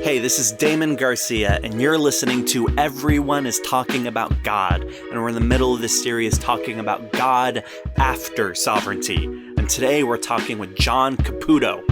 Hey, this is Damon Garcia, and you're listening to Everyone is Talking About God, and we're in the middle of this series talking about God after sovereignty. And today we're talking with John Caputo.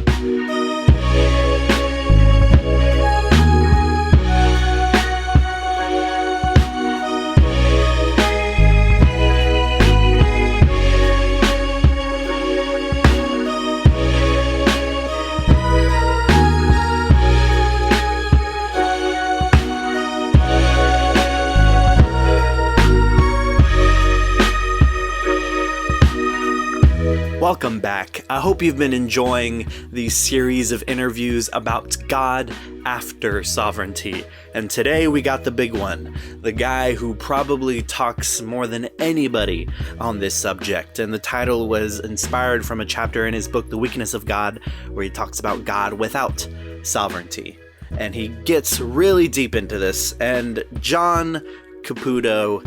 Welcome back. I hope you've been enjoying these series of interviews about God after sovereignty. And today we got the big one, the guy who probably talks more than anybody on this subject. And the title was inspired from a chapter in his book, The Weakness of God, where he talks about God without sovereignty. And he gets really deep into this. And John Caputo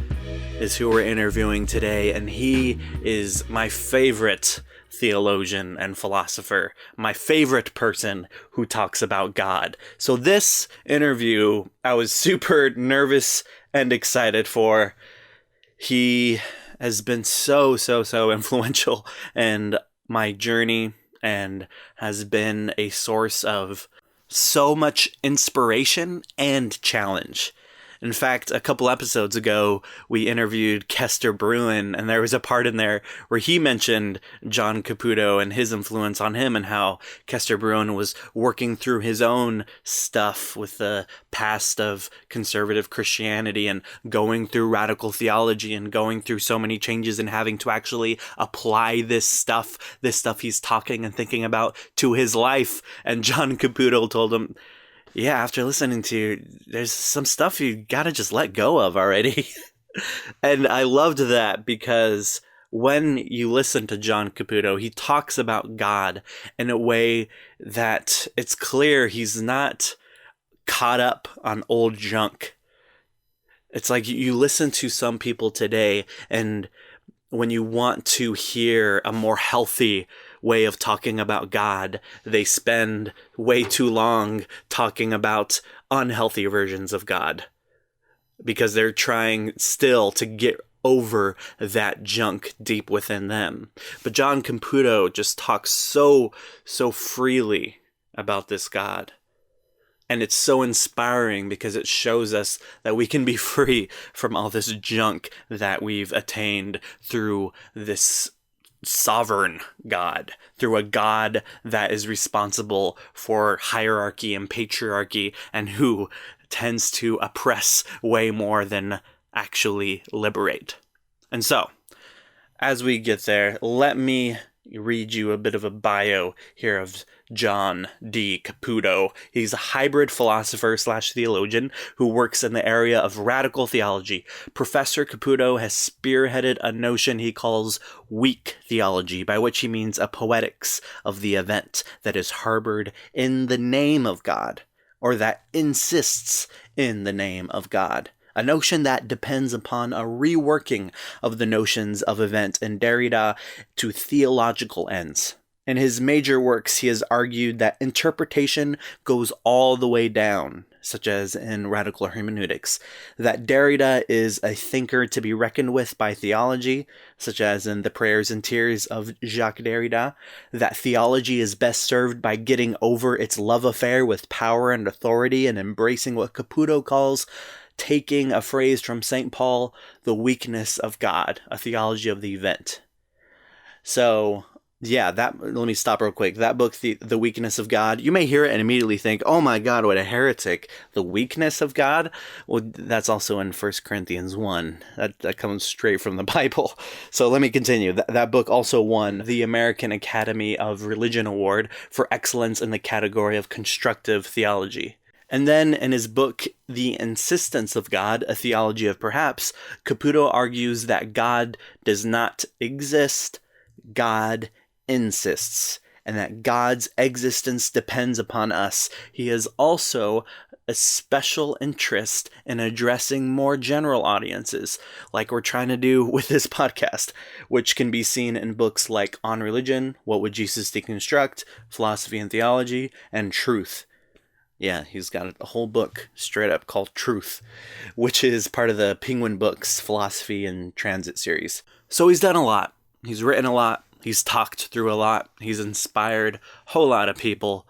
is who we're interviewing today, and he is my favorite theologian and philosopher, my favorite person who talks about God. So this interview, I was super nervous and excited for. He has been so influential in my journey and has been a source of so much inspiration and challenge. In fact, a couple episodes ago, we interviewed Kester Bruin, and there was a part in there where he mentioned John Caputo and his influence on him, and how Kester Bruin was working through his own stuff with the past of conservative Christianity and going through radical theology and going through so many changes and having to actually apply this stuff he's talking and thinking about to his life. And John Caputo told him, yeah, after listening to you, there's some stuff you gotta just let go of already. And I loved that because when you listen to John Caputo, he talks about God in a way that it's clear he's not caught up on old junk. It's like you listen to some people today, and when you want to hear a more healthy way of talking about God, they spend way too long talking about unhealthy versions of God because they're trying still to get over that junk deep within them. But John Caputo just talks so freely about this God. And it's so inspiring because it shows us that we can be free from all this junk that we've attained through this sovereign God, through a God that is responsible for hierarchy and patriarchy and who tends to oppress way more than actually liberate. And so, as we get there, let me read you a bit of a bio here of John D. Caputo. He's a hybrid philosopher / theologian who works in the area of radical theology. Professor Caputo has spearheaded a notion he calls weak theology, by which he means a poetics of the event that is harbored in the name of God, or that insists in the name of God. A notion that depends upon a reworking of the notions of event in Derrida to theological ends. In his major works, he has argued that interpretation goes all the way down, such as in radical hermeneutics, that Derrida is a thinker to be reckoned with by theology, such as in The Prayers and Tears of Jacques Derrida, that theology is best served by getting over its love affair with power and authority and embracing what Caputo calls, taking a phrase from St. Paul, the weakness of God, a theology of the event. So, yeah, let me stop real quick. That book, The Weakness of God, you may hear it and immediately think, oh my God, what a heretic. The weakness of God? Well, that's also in 1 Corinthians 1. That comes straight from the Bible. So let me continue. That book also won the American Academy of Religion Award for excellence in the category of constructive theology. And then in his book, The Insistence of God, A Theology of Perhaps, Caputo argues that God does not exist, God insists, and that God's existence depends upon us. He has also a special interest in addressing more general audiences, like we're trying to do with this podcast, which can be seen in books like On Religion, What Would Jesus Deconstruct, Philosophy and Theology, and Truth. Yeah, he's got a whole book straight up called Truth, which is part of the Penguin Books Philosophy and Transit series. So he's done a lot. He's written a lot. He's talked through a lot. He's inspired a whole lot of people.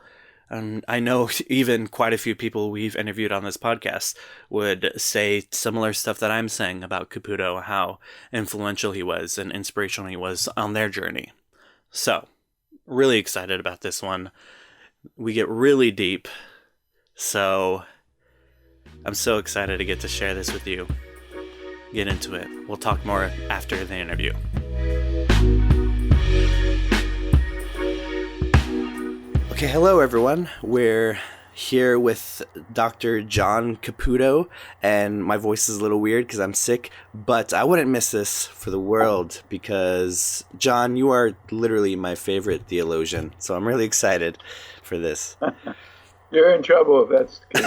And I know even quite a few people we've interviewed on this podcast would say similar stuff that I'm saying about Caputo, how influential he was and inspirational he was on their journey. So, really excited about this one. We get really deep. So, I'm so excited to get to share this with you. Get into it. We'll talk more after the interview. Okay, hello everyone. We're here with Dr. John Caputo, and my voice is a little weird because I'm sick, but I wouldn't miss this for the world because, John, you are literally my favorite theologian, so I'm really excited for this. You're in trouble if that's the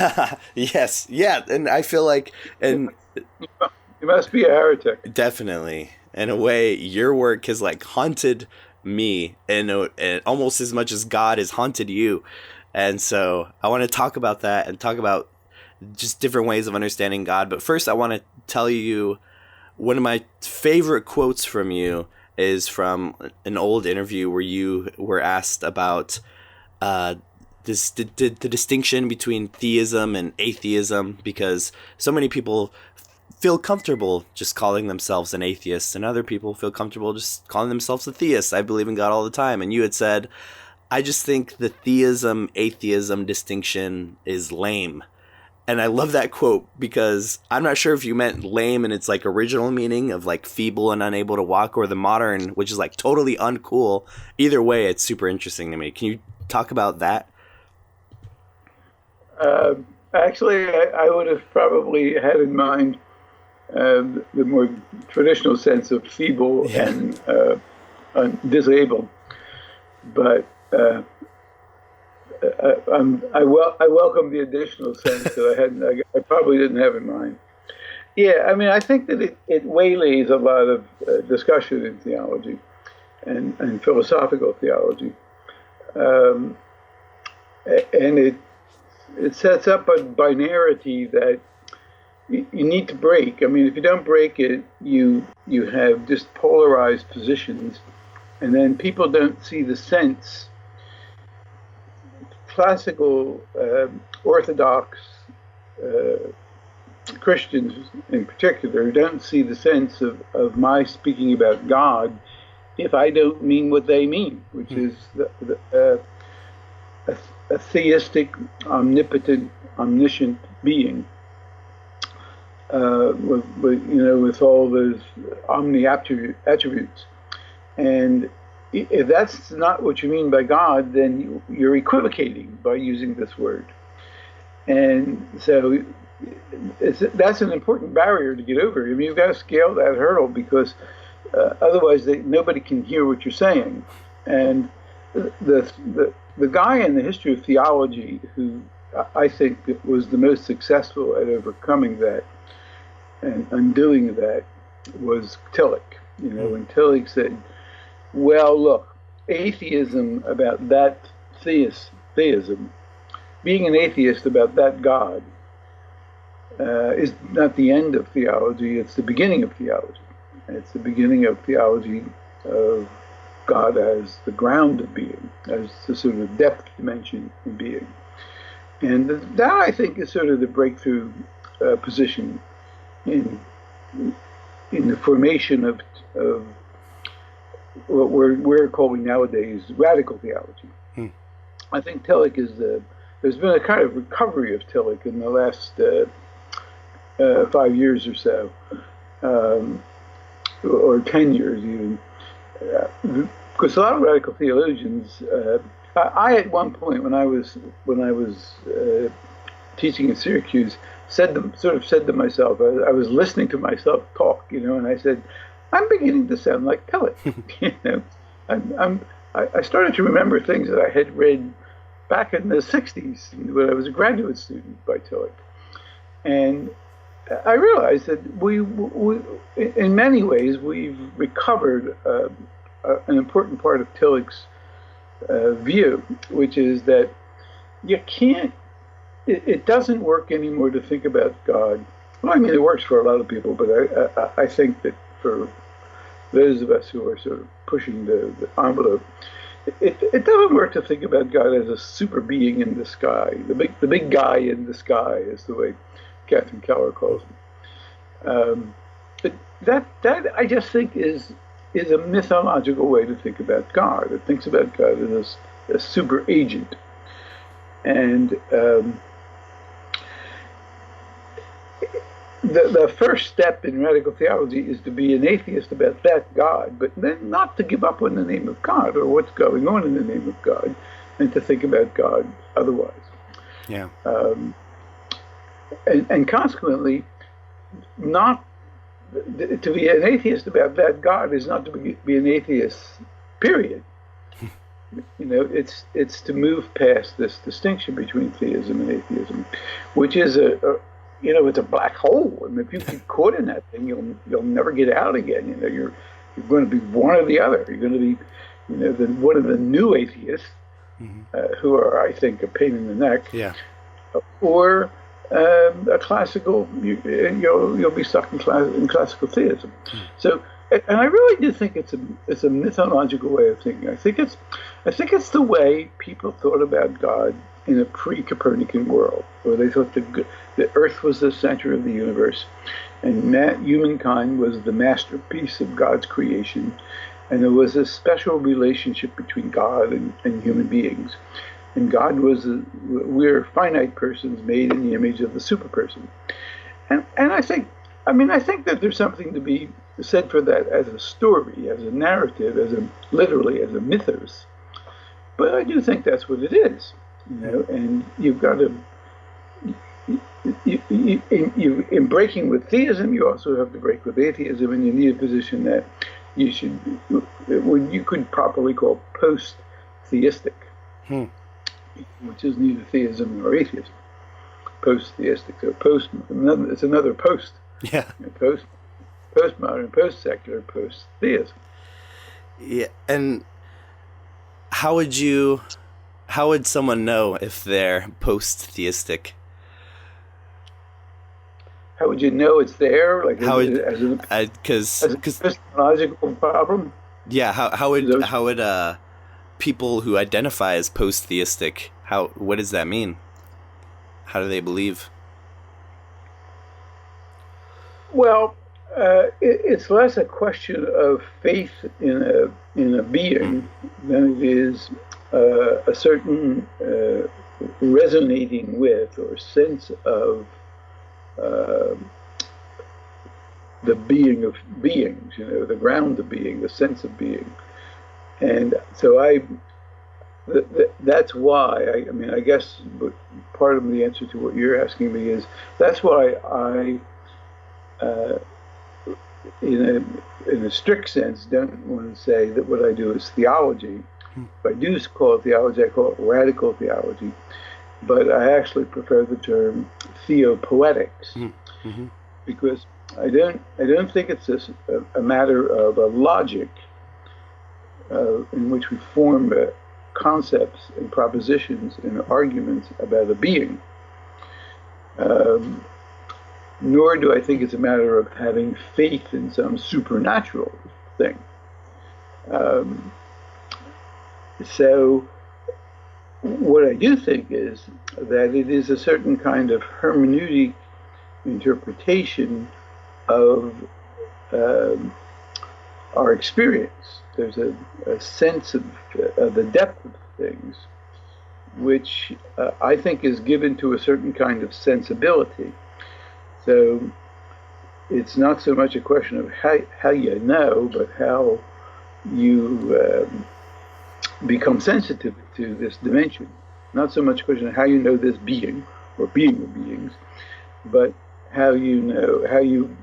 case. Yes, yeah, and I feel like... You must be a heretic. Definitely. In a way, your work has haunted me and almost as much as God has haunted you. And so I want to talk about that and talk about just different ways of understanding God. But first, I want to tell you one of my favorite quotes from you is from an old interview where you were asked about the distinction between theism and atheism, because so many people feel comfortable just calling themselves an atheist, and other people feel comfortable just calling themselves a theist. I believe in God all the time. And you had said, I just think the theism-atheism distinction is lame. And I love that quote because I'm not sure if you meant lame in its original meaning of feeble and unable to walk, or the modern, which is totally uncool. Either way, it's super interesting to me. Can you talk about that? Actually, I would have probably had in mind the more traditional sense of feeble and disabled, but I welcome the additional sense that I probably didn't have in mind. Yeah, I mean, I think that it waylays a lot of discussion in theology and philosophical theology, and it sets up a binarity that you need to break. I mean, if you don't break it, you have just polarized positions, and then people don't see the sense. Classical Orthodox Christians in particular don't see the sense of my speaking about God if I don't mean what they mean, which is a theistic, omnipotent, omniscient being. With all those omni attributes. And if that's not what you mean by God, then you're equivocating by using this word. And so that's an important barrier to get over. I mean, you've got to scale that hurdle because otherwise nobody can hear what you're saying. And the guy in the history of theology who I think was the most successful at overcoming that and undoing that was Tillich. When Tillich said, well, look, atheism about that theism, being an atheist about that God is not the end of theology, it's the beginning of theology. It's the beginning of theology of God as the ground of being, as the sort of depth dimension in being. And that, I think, is sort of the breakthrough position in the formation of what we're calling nowadays radical theology. I think Tillich there's been a kind of recovery of Tillich in the last 5 years or so, or 10 years even, because a lot of radical theologians. I at one point when I was teaching in Syracuse said to myself, I was listening to myself talk, and I said, I'm beginning to sound like Tillich. I started to remember things that I had read back in the 60s when I was a graduate student by Tillich. And I realized that we in many ways, we've recovered an important part of Tillich's view, which is that you can't it doesn't work anymore to think about God. Well, I mean, it works for a lot of people, but I think that for those of us who are sort of pushing the envelope, it doesn't work to think about God as a super being in the sky. The big guy in the sky is the way Catherine Keller calls him. That I just think is a mythological way to think about God. It thinks about God as a super agent. And the first step in radical theology is to be an atheist about that God, but then not to give up on the name of God or what's going on in the name of God, and to think about God otherwise. Yeah. And consequently, not to be an atheist about that God is not to be an atheist, period. It's to move past this distinction between theism and atheism, which is it's a black hole. I mean, if you get caught in that thing, you'll never get out again. You're going to be one or the other. You're going to be, one of the new atheists, who are, I think, a pain in the neck. Yeah. Or a classical. You'll be stuck in classical theism. So, and I really do think it's a mythological way of thinking. I think it's the way people thought about God in a pre-Copernican world, where they thought the Earth was the center of the universe, and humankind was the masterpiece of God's creation, and there was a special relationship between God and human beings. And God we're finite persons made in the image of the super person. And I think that there's something to be said for that as a story, as a narrative, literally as a mythos. But I do think that's what it is. And you've got to, in breaking with theism, you also have to break with atheism, and you need a position that you could properly call post-theistic, which is neither theism nor atheism. Post-theistic, so it's another post. Yeah. Postmodern, post-secular, post-theism. Yeah, and how would someone know if they're post-theistic? How would you know it's there? Like as a epistemological problem? Yeah. How would people who identify as post-theistic, what does that mean? How do they believe? Well, it's less a question of faith in a being than it is a certain resonating with or sense of the being of beings, the ground of being, the sense of being. And so that's why, I guess part of the answer to what you're asking me is, that's why in a strict sense, don't want to say that what I do is theology. If I do call it theology, I call it radical theology. But I actually prefer the term theopoetics, because I don't think it's a matter of a logic in which we form concepts and propositions and arguments about a being. Nor do I think it's a matter of having faith in some supernatural thing. So what I do think is that it is a certain kind of hermeneutic interpretation of our experience. There's a sense of the depth of things, which I think is given to a certain kind of sensibility. So it's not so much a question of how you know, but how you become sensitive to this dimension. Not so much a question of how you know this being or being of beings, but how you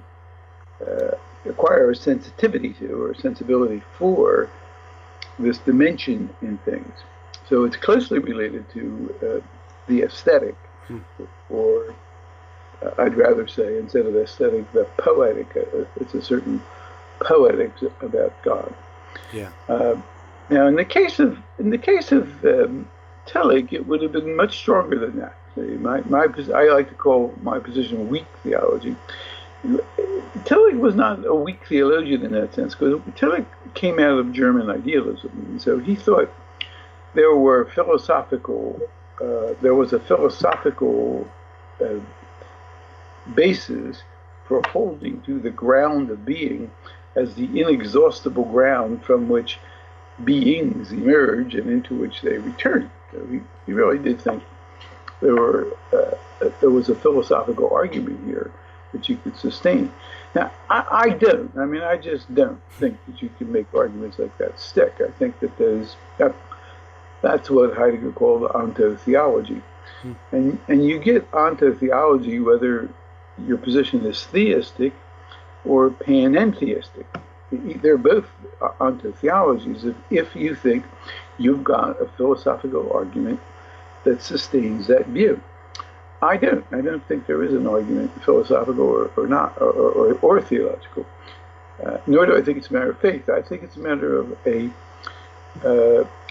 acquire a sensitivity to or a sensibility for this dimension in things. So it's closely related to the aesthetic, or I'd rather say, instead of aesthetic, the poetic. It's a certain poetics about God. Yeah. Now, in the case of Tillich, it would have been much stronger than that. I like to call my position weak theology. Tillich was not a weak theologian in that sense, because Tillich came out of German idealism, and so he thought there was a philosophical basis for holding to the ground of being as the inexhaustible ground from which beings emerge and into which they return. So he really did think there was a philosophical argument here that you could sustain. Now, I don't. I mean, I just don't think that you can make arguments like that stick. I think that that's what Heidegger called Octave Theology. And you get Octave Theology whether your position is theistic or panentheistic. They're both Octave Theologies if you think you've got a philosophical argument that sustains that view. I don't. I don't think there is an argument, philosophical or not, or theological. Nor do I think it's a matter of faith. I think it's a matter of a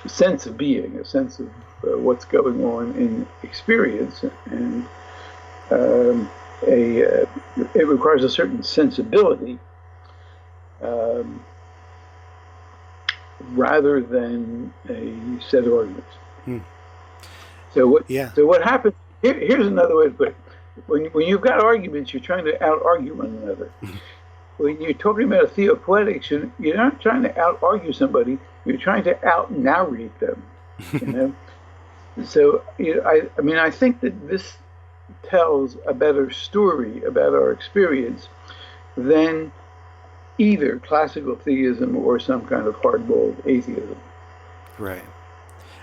sense of being, a sense of what's going on in experience, and it requires a certain sensibility rather than a set of arguments. So what happens? Here's another way to put it. When you've got arguments, you're trying to out-argue one another. When you're talking about a theopoetics, you're not trying to out-argue somebody. You're trying to out-narrate them. You know? So I think that this tells a better story about our experience than either classical theism or some kind of hard-boiled atheism. Right.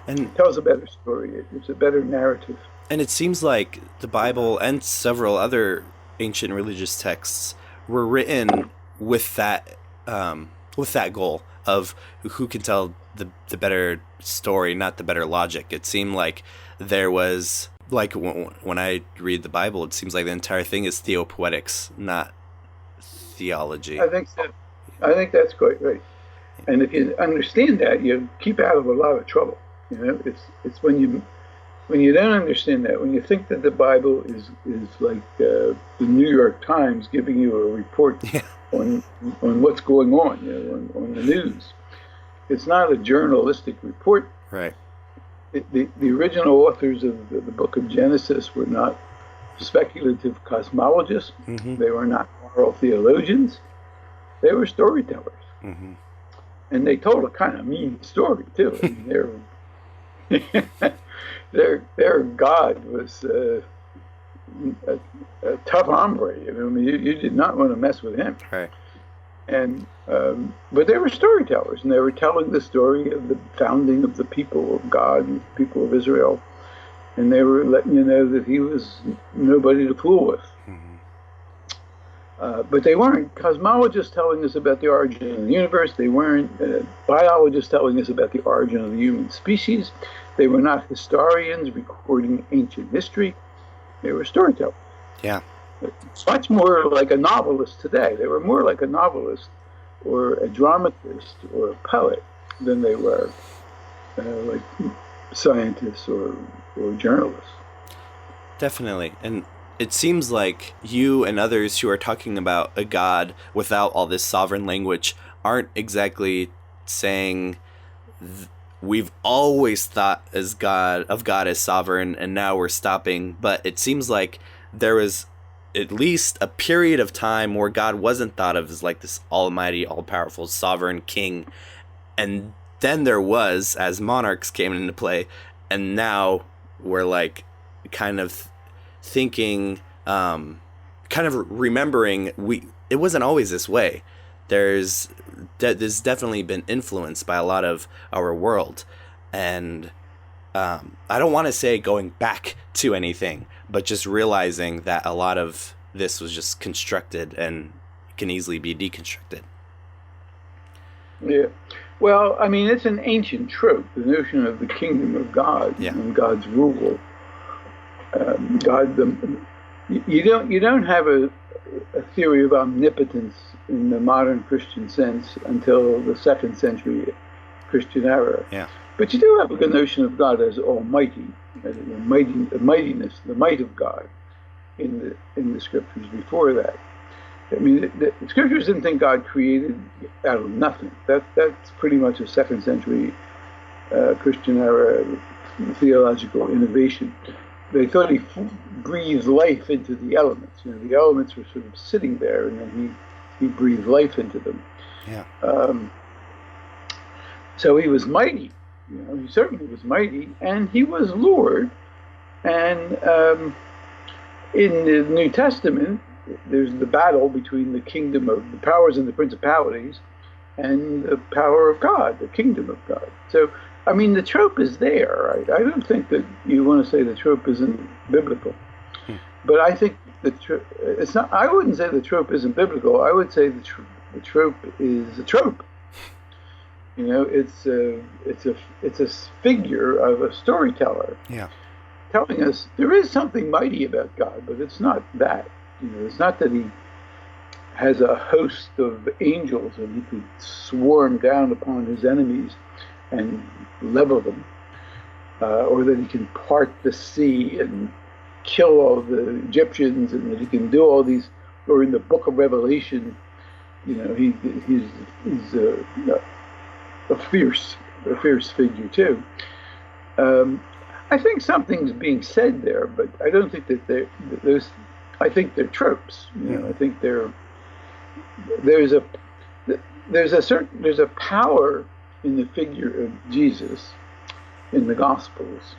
And it tells a better story. It's a better narrative. And it seems like the Bible and several other ancient religious texts were written with that goal of who can tell the better story, not the better logic. It seemed like there was, like when I read the Bible, it seems like the entire thing is theopoetics, not theology. I think so. I think that's quite right. And if you understand that, you keep out of a lot of trouble. You know, it's when you don't understand that, when you think that the Bible is like the New York Times giving you a report on what's going on, you know, on the news. It's not a journalistic report. Right. The original authors of the book of Genesis were not speculative cosmologists. Mm-hmm. They were not moral theologians. They were storytellers. Mm-hmm. And they told a kind of mean story, too. I mean, their God was a tough hombre. I mean, you did not want to mess with him. Right. And but they were storytellers, and they were telling the story of the founding of the people of God, and the people of Israel, and they were letting you know that he was nobody to fool with. Mm-hmm. But they weren't cosmologists telling us about the origin of the universe. They weren't biologists telling us about the origin of the human species. They were not historians recording ancient history. They were storytellers. Yeah. Much more like a novelist today. They were more like a novelist or a dramatist or a poet than they were like scientists or journalists. Definitely. And it seems like you and others who are talking about a God without all this sovereign language aren't exactly saying we've always thought of God as sovereign and now we're stopping. But it seems like there was at least a period of time where God wasn't thought of as like this almighty, all-powerful, sovereign king. And then there was, as monarchs came into play, and now we're like kind of thinking, kind of remembering it wasn't always this way. There's definitely been influenced by a lot of our world. And I don't want to say going back to anything, but just realizing that a lot of this was just constructed and can easily be deconstructed. Yeah. Well, I mean, it's an ancient trope, the notion of the kingdom of God and God's rule. You don't have a theory of omnipotence in the modern Christian sense until the 2nd century Christian era. Yeah. But you do have a good notion of God as almighty, as the mightiness, the might of God in the scriptures before that. I mean, the scriptures didn't think God created out of nothing. That's pretty much a second century Christian era theological innovation. They thought he breathed life into the elements. You know, the elements were sort of sitting there, and then he breathed life into them. Yeah. So he was mighty. You know, he certainly was mighty, and he was Lord. And in the New Testament, there's the battle between the kingdom of the powers and the principalities and the power of God, the kingdom of God. So, I mean, the trope is there. I don't think that you want to say the trope isn't biblical. But I think it's not. I wouldn't say the trope isn't biblical. I would say the trope is a trope. You know, it's a figure of a storyteller. Yeah. Telling us there is something mighty about God, but it's not that. You know, it's not that he has a host of angels and he could swarm down upon his enemies and level them, or that he can part the sea and kill all the Egyptians, and that he can do all these. Or in the Book of Revelation, you know, he's a fierce figure too. I think something's being said there, but I don't think that there's. I think they're tropes. You know, I think there's a power in the figure of Jesus in the Gospels,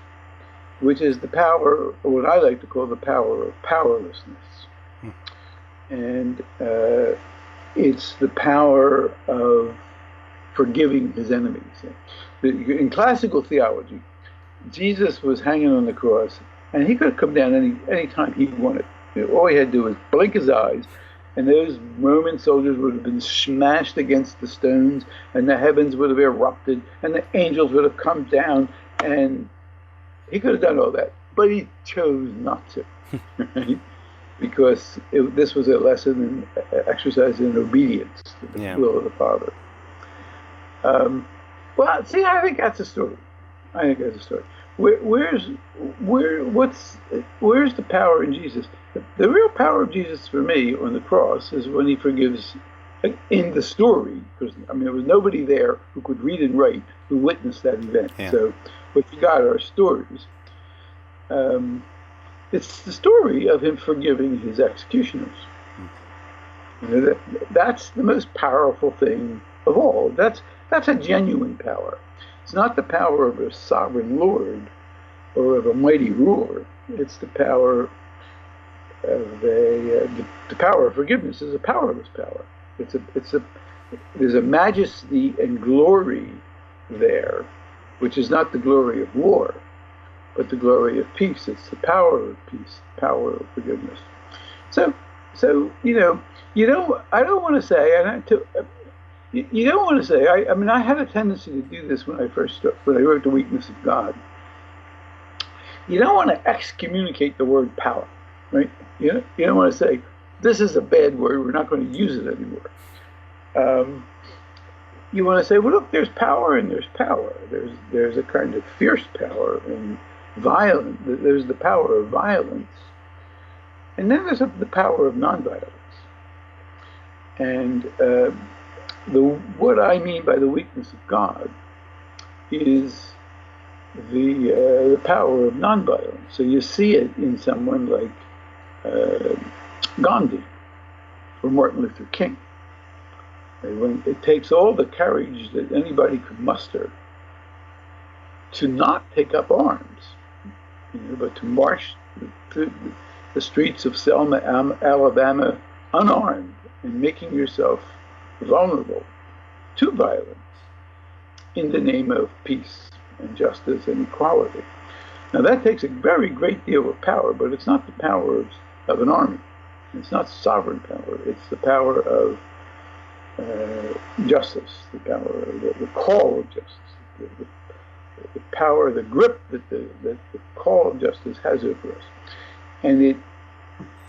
which is the power, or what I like to call the power of powerlessness, and it's the power of forgiving his enemies. In classical theology, Jesus was hanging on the cross, and he could have come down any time he wanted. You know, all he had to do was blink his eyes, and those Roman soldiers would have been smashed against the stones, and the heavens would have erupted, and the angels would have come down, and he could have done all that. But he chose not to, right? Because this was a lesson in exercise in obedience to the will of the Father. Well, see, I think that's a story. Where's the power in Jesus? The real power of Jesus for me on the cross is when he forgives in the story, because I mean there was nobody there who could read and write who witnessed that event. Yeah. So what you got are stories. It's the story of him forgiving his executioners. You know, that's the most powerful thing of all. That's a genuine power. It's not the power of a sovereign lord or of a mighty ruler. It's the power of the power of forgiveness is a powerless power. There's a majesty and glory there, which is not the glory of war, but the glory of peace. It's the power of peace, power of forgiveness. So I don't want to say, you don't want to say. I mean, I had a tendency to do this when I wrote The Weakness of God. You don't want to excommunicate the word power, right? You don't want to say this is a bad word. We're not going to use it anymore. You want to say, well, look, there's power and there's power. There's a kind of fierce power and violent. There's the power of violence, and then there's the power of nonviolence. And what I mean by the weakness of God is the power of nonviolence. So you see it in someone like Gandhi or Martin Luther King. When it takes all the courage that anybody could muster to not take up arms, but to march through the streets of Selma, Alabama, unarmed and making yourself vulnerable to violence in the name of peace and justice and equality. Now that takes a very great deal of power, but it's not the power of an army. It's not sovereign power. It's the power of justice, the power of the call of justice, the power, the grip that the call of justice has over us. And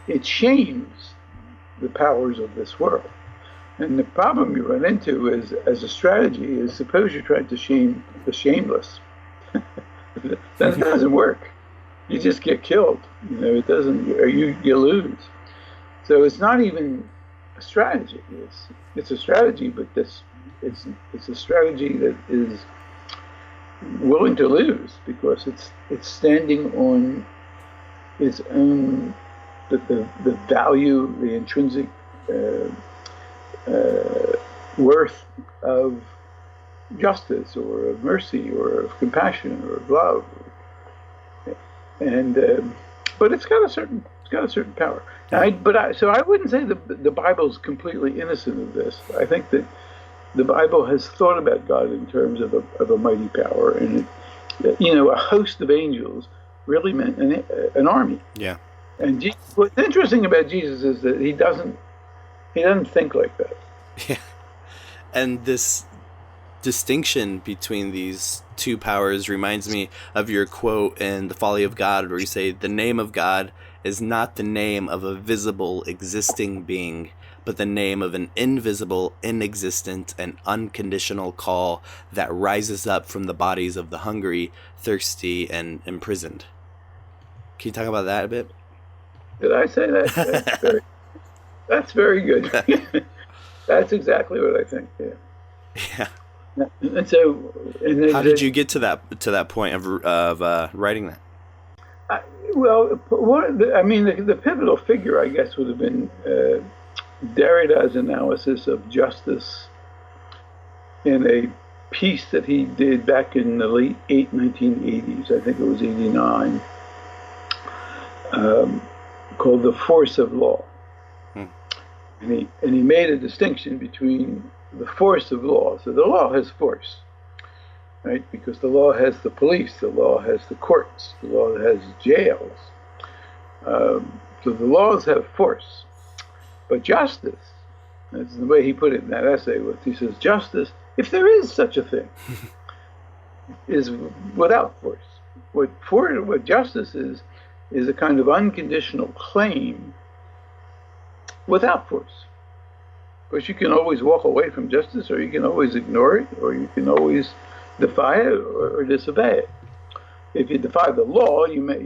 it shames the powers of this world. And the problem you run into is, as a strategy, is suppose you're trying to shame the shameless. That doesn't work. You just get killed. It doesn't, or you lose. So it's not even a strategy. It's a strategy, but it's a strategy that is willing to lose because it's standing on its own the value, the intrinsic worth of justice or of mercy or of compassion or of love, and but it's got a certain power. So I wouldn't say the Bible's completely innocent of this. I think that the Bible has thought about God in terms of a mighty power, and a host of angels really meant an army. Yeah. And what's interesting about Jesus is that he doesn't think like that. Yeah. And this distinction between these two powers reminds me of your quote in The Folly of God, where you say, "The name of God is not the name of a visible existing being, but the name of an invisible, inexistent, and unconditional call that rises up from the bodies of the hungry, thirsty, and imprisoned." Can you talk about that a bit? Did I say that? That's very good. That's exactly what I think. Yeah. Yeah. And so, how did you get to that point of writing that? The pivotal figure, I guess, would have been Derrida's analysis of justice in a piece that he did back in the late 1980s. I think it was 89, called "The Force of Law." And he made a distinction between the force of law. So the law has force, right? Because the law has the police, the law has the courts, the law has jails. So the laws have force. But justice, that's the way he put it in that essay, he says, justice, if there is such a thing, is without force. What justice is a kind of unconditional claim without force. Of course, you can always walk away from justice, or you can always ignore it, or you can always defy it or disobey it. If you defy the law, you might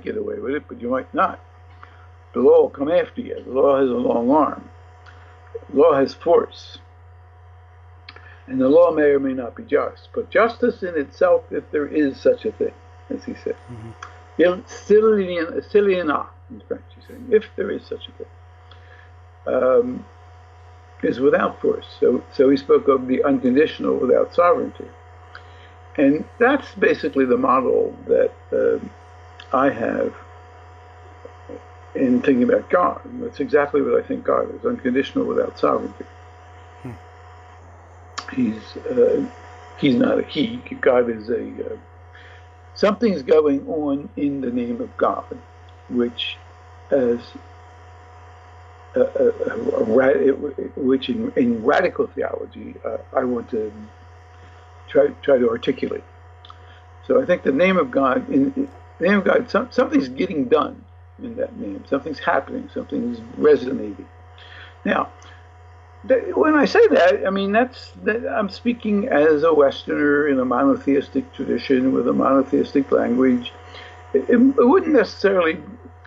get away with it, but you might not. The law will come after you. The law has a long arm. The law has force. And the law may or may not be just. But justice in itself, if there is such a thing, as he said, Ciliana, in French, he's saying, if there is such a thing, is without force. So he spoke of the unconditional without sovereignty. And that's basically the model that I have in thinking about God. That's exactly what I think God is, unconditional without sovereignty. He's not a he. God is something's going on in the name of God, which as which in radical theology I want to try to articulate. So I think the name of God, in the name of God, something's getting done in that name. Something's happening. Something's resonating. Now, when I say that, I mean I'm speaking as a Westerner in a monotheistic tradition with a monotheistic language. It wouldn't necessarily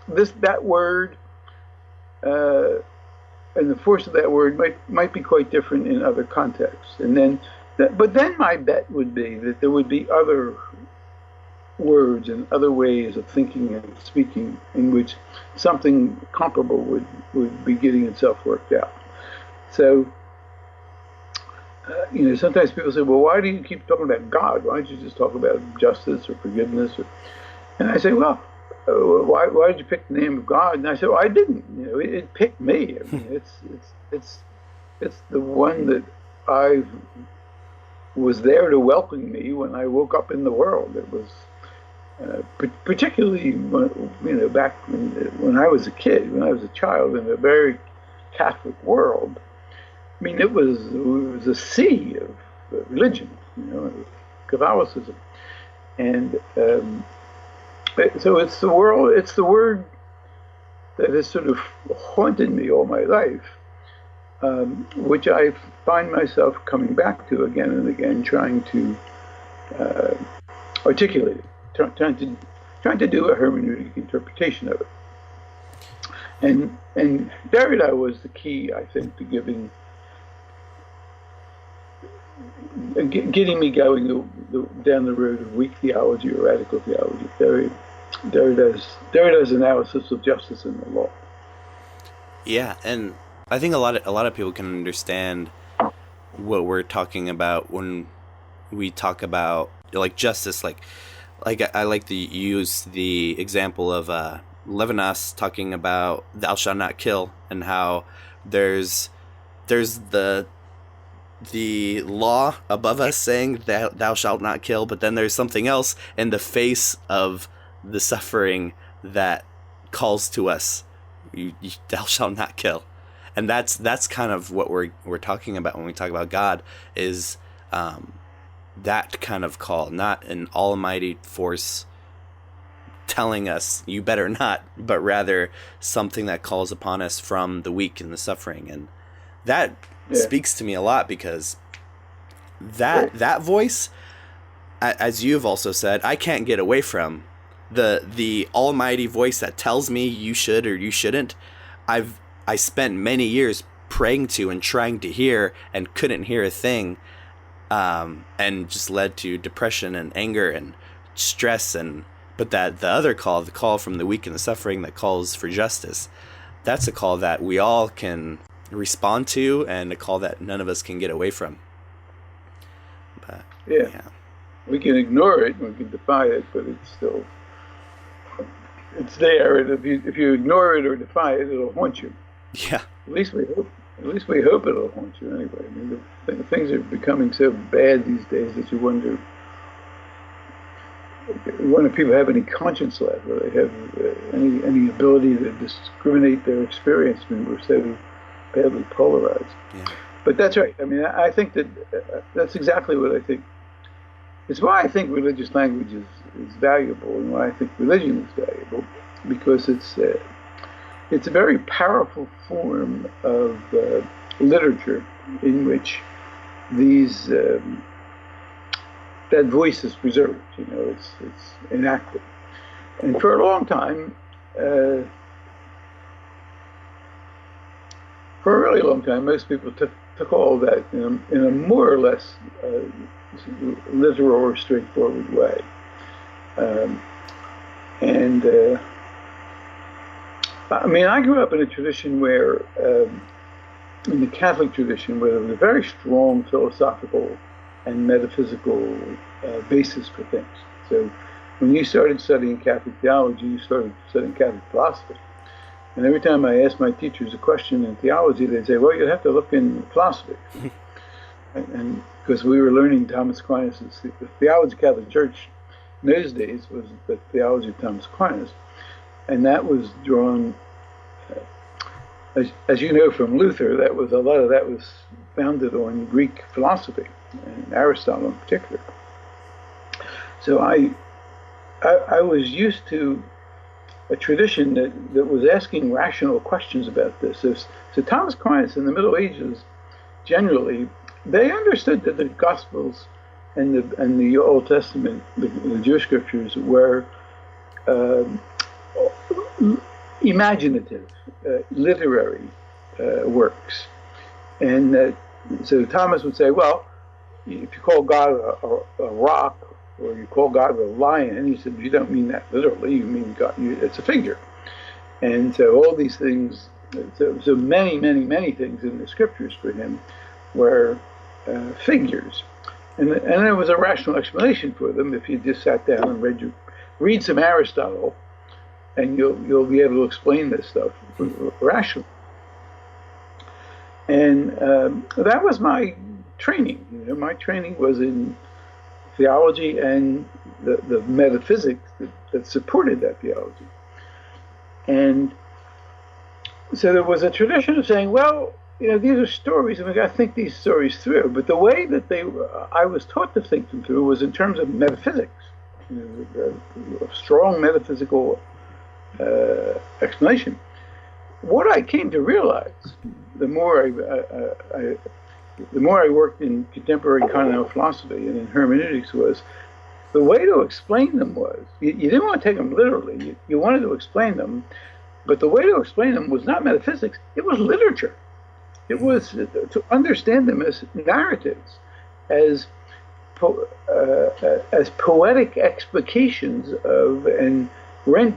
that word and the force of that word might be quite different in other contexts. But then my bet would be that there would be other words and other ways of thinking and speaking in which something comparable would be getting itself worked out. So, sometimes people say, well, why do you keep talking about God? Why don't you just talk about justice or forgiveness? And I say, well, why did you pick the name of God? And I said, well, I didn't. It picked me. I mean, it's the one that I was there to welcome me when I woke up in the world. It was particularly back when I was a kid, when I was a child in a very Catholic world. I mean, it was a sea of religion, Catholicism, and so it's the word that has sort of haunted me all my life. which I find myself coming back to again and again, trying to articulate it, trying to do a hermeneutic interpretation of it. And Derrida was the key, I think, to getting me going down the road of weak theology or radical theology. Derrida's analysis of justice in the law. Yeah, and I think a lot of people can understand what we're talking about when we talk about like justice. Like I like to use the example of Levinas talking about thou shalt not kill, and how there's the law above us saying that thou shalt not kill, but then there's something else in the face of the suffering that calls to us, thou shalt not kill. And that's kind of what we're talking about when we talk about God, is that kind of call, not an almighty force telling us you better not, but rather something that calls upon us from the weak and the suffering. And that speaks to me a lot, because that voice, as you've also said, I can't get away from. The almighty voice that tells me you should or you shouldn't, I spent many years praying to and trying to hear and couldn't hear a thing, and just led to depression and anger and stress. But the other call, the call from the weak and the suffering that calls for justice, that's a call that we all can respond to, and a call that none of us can get away from. But yeah. We can ignore it, we can defy it, but it's there, and if you ignore it or defy it, it'll haunt you. Yeah. At least we hope it'll haunt you anyway. I mean, things are becoming so bad these days that you wonder if people have any conscience left, or they have any ability to discriminate their experience. I mean, we're so badly polarized. Yeah. But that's right. I mean, I think that's exactly what I think. It's why I think religious language is valuable, and why I think religion is valuable, because it's a very powerful form of literature in which that voice is preserved. You know, it's enacted. And for a long time, for a really long time, most people took all of that in a more or less literal or straightforward way. I mean, I grew up in a tradition where, in the Catholic tradition, where there was a very strong philosophical and metaphysical basis for things. So when you started studying Catholic theology, you started studying Catholic philosophy. And every time I asked my teachers a question in theology, they'd say, well, you have to look in philosophy. And because we were learning Thomas Aquinas, the theology of the Catholic Church in those days was the theology of Thomas Aquinas. And that was drawn, as you know from Luther, a lot of that was founded on Greek philosophy, and Aristotle in particular. So I was used to a tradition that was asking rational questions about this. So Thomas Aquinas in the Middle Ages, generally, they understood that the Gospels and the Old Testament, the Jewish scriptures, were imaginative, literary works. And so Thomas would say, well, if you call God a rock, or you call God a lion, he said, you don't mean that literally, you mean God, it's a figure. And so all these things, so many things in the scriptures for him were figures. And there was a rational explanation for them if you just sat down and read some Aristotle, and you'll be able to explain this stuff rationally. And that was my training. You know, my training was in theology and the metaphysics that supported that theology. And so there was a tradition of saying, well, you know, these are stories, and we've got to think these stories through. But the way that I was taught to think them through was in terms of metaphysics, you know, a strong metaphysical explanation. What I came to realize the more I worked in contemporary continental philosophy and in hermeneutics was the way to explain them was you didn't want to take them literally. You wanted to explain them, but the way to explain them was not metaphysics. It was literature. It was to understand them as narratives, as poetic explications of and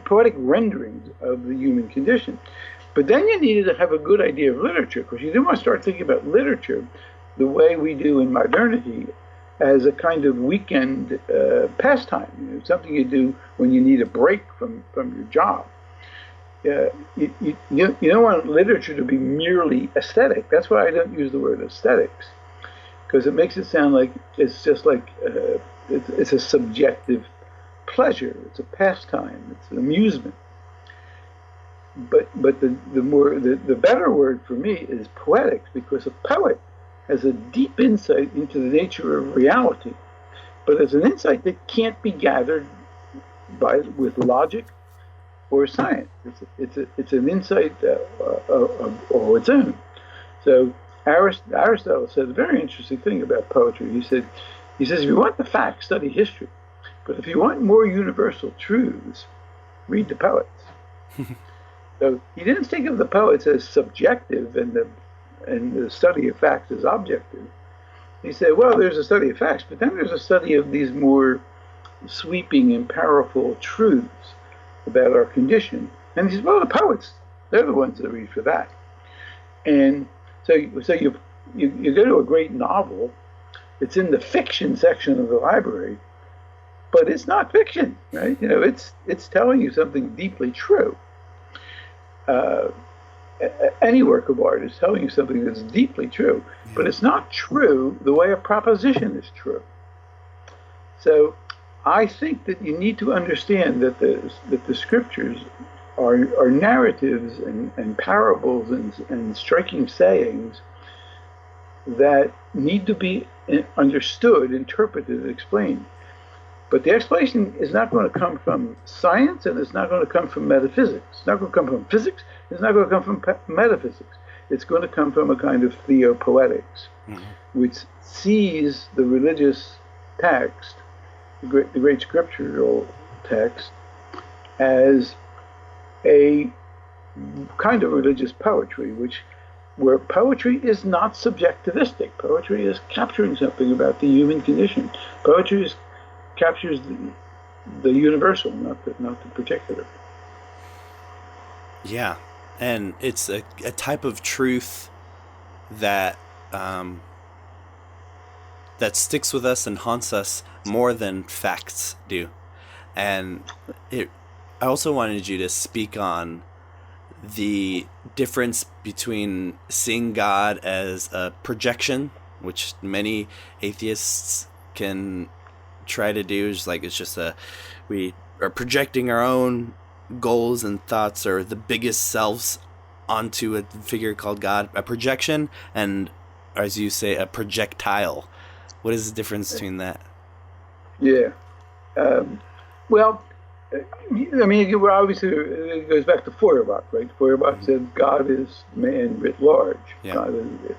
poetic renderings of the human condition. But then you needed to have a good idea of literature, because you didn't want to start thinking about literature the way we do in modernity, as a kind of weekend pastime, something you do when you need a break from your job. You don't want literature to be merely aesthetic. That's why I don't use the word aesthetics, because it makes it sound like it's just like it's a subjective pleasure. It's a pastime. It's an amusement. But the better word for me is poetics, because a poet has a deep insight into the nature of reality, but it's an insight that can't be gathered with logic or science. It's an insight of its own. So Aristotle said a very interesting thing about poetry. He says, if you want the facts, study history. But if you want more universal truths, read the poets. So he didn't think of the poets as subjective and the study of facts as objective. He said, well, there's a study of facts, but then there's a study of these more sweeping and powerful truths about our condition. And he says, well, the poets, they're the ones that read for that. And so you go to a great novel, it's in the fiction section of the library, but it's not fiction, right? It's telling you something deeply true. Any work of art is telling you something that's deeply true, but it's not true the way a proposition is true. So I think that you need to understand that the scriptures are narratives and parables and striking sayings that need to be understood, interpreted, and explained. But the explanation is not going to come from science, and it's not going to come from metaphysics. It's not going to come from physics. It's not going to come from metaphysics. It's going to come from a kind of theopoetics, which sees the religious text, the great scriptural text, as a kind of religious poetry, where poetry is not subjectivistic. Poetry is capturing something about the human condition. Poetry captures the universal, not the particular. Yeah, and it's a type of truth that that sticks with us and haunts us more than facts do. And I also wanted you to speak on the difference between seeing God as a projection, which many atheists can try to do, is like we are projecting our own goals and thoughts or the biggest selves onto a figure called God, a projection, and as you say, a projectile. What is the difference between that? Yeah. Well, I mean, obviously it goes back to Feuerbach, right? Feuerbach said God is man writ large. Yeah.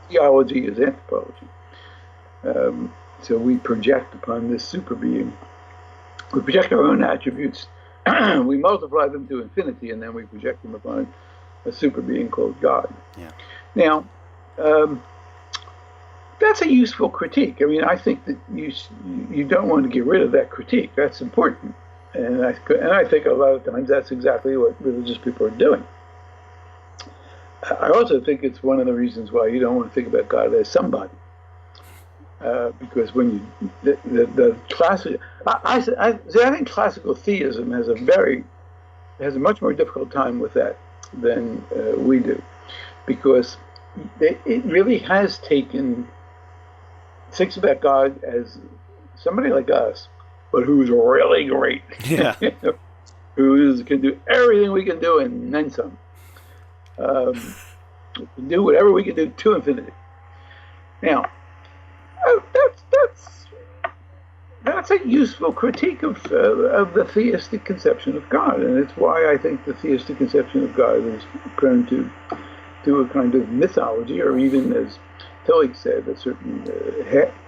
Theology is anthropology. So we project upon this super being. We project our own attributes. We multiply them to infinity, and then we project them upon a super being called God. Yeah. Now, that's a useful critique. I mean, I think that you don't want to get rid of that critique. That's important. And I think a lot of times that's exactly what religious people are doing. I also think it's one of the reasons why you don't want to think about God as somebody. Because when the classic, I think classical theism has a much more difficult time with that than we do, because it really has thinks about God as somebody like us, but who's really great. Yeah. Who can do everything we can do and then some. Can do whatever we can do to infinity. Now, that's a useful critique of the theistic conception of God, and it's why I think the theistic conception of God is prone to to a kind of mythology, or even, as Tillich said, a certain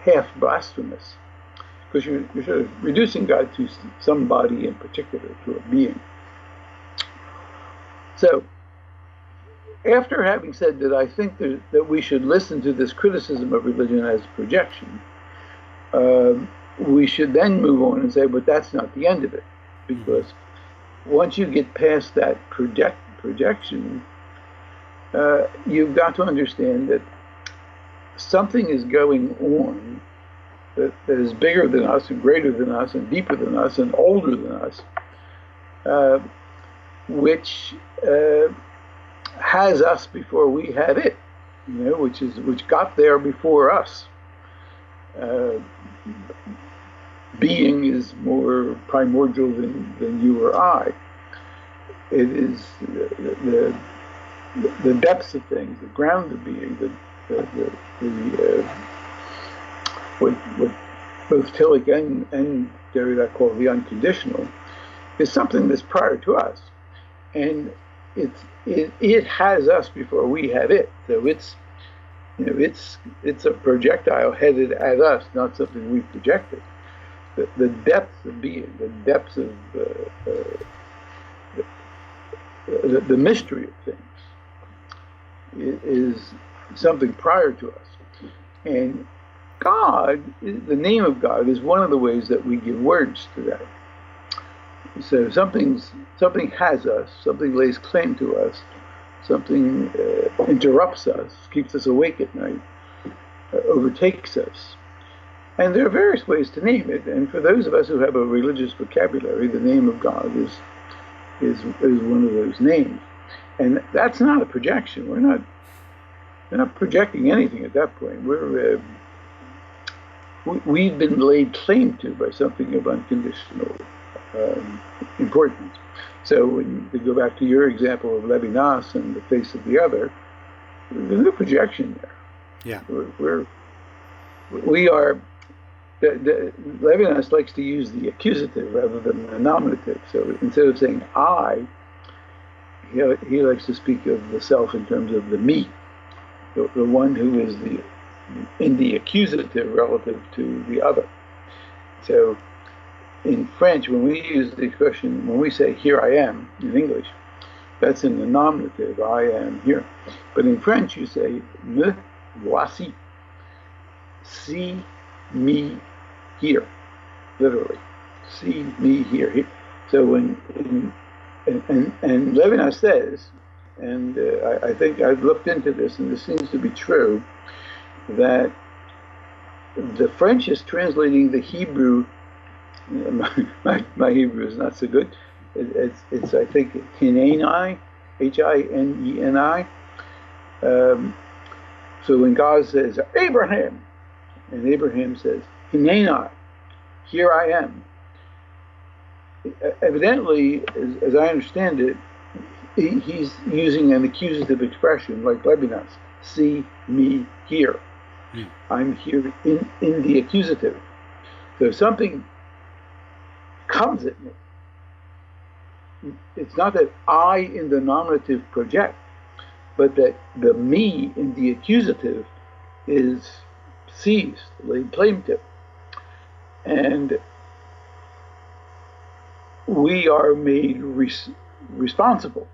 half blasphemous, because you're sort of reducing God to somebody in particular, to a being. So, after having said that, I think that we should listen to this criticism of religion as projection, we should then move on and say, but that's not the end of it, because once you get past that projection, you've got to understand that something is going on that is bigger than us and greater than us and deeper than us and older than us, which has us before we had it, which got there before us. Being is more primordial than you or I. It is the depths of things, the ground of being, what both Tillich and Derrida call the unconditional, is something that's prior to us, and it has us before we had it. So it's a projectile headed at us, not something we projected. The depths of being, the depths of the mystery of things is something prior to us. And God, the name of God, is one of the ways that we give words to that. So something has us, something lays claim to us, something interrupts us, keeps us awake at night, overtakes us. And there are various ways to name it. And for those of us who have a religious vocabulary, the name of God is one of those names. And that's not a projection. We're not projecting anything at that point. We've been laid claim to by something of unconditional importance. So when you go back to your example of Levinas and the face of the other, there's no projection there. Yeah. We are. Levinas likes to use the accusative rather than the nominative. So instead of saying I, he likes to speak of the self in terms of the me, the one who is in the accusative relative to the other. So in French, when we use the expression, when we say here I am in English, that's in the nominative, I am here. But in French, you say me voici, see me here, literally, see me here. So when and Levinas says, and I think I've looked into this, and this seems to be true, that the French is translating the Hebrew. My Hebrew is not so good. It's I think Hineni, Hineni. So when God says Abraham, and Abraham says Hineni, here I am. Evidently, as I understand it, he's using an accusative expression like Levinas. See me here. I'm here in the accusative. So something comes at me. It's not that I in the nominative project, but that the me in the accusative is seized, laid claim to. And we are made responsible.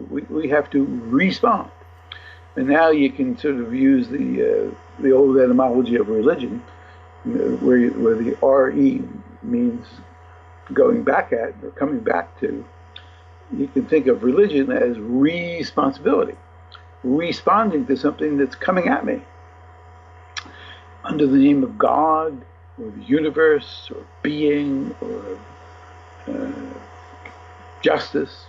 We have to respond. And now you can sort of use the old etymology of religion, where the RE means going back at or coming back to. You can think of religion as responsibility, responding to something that's coming at me under the name of God or the universe or being or justice,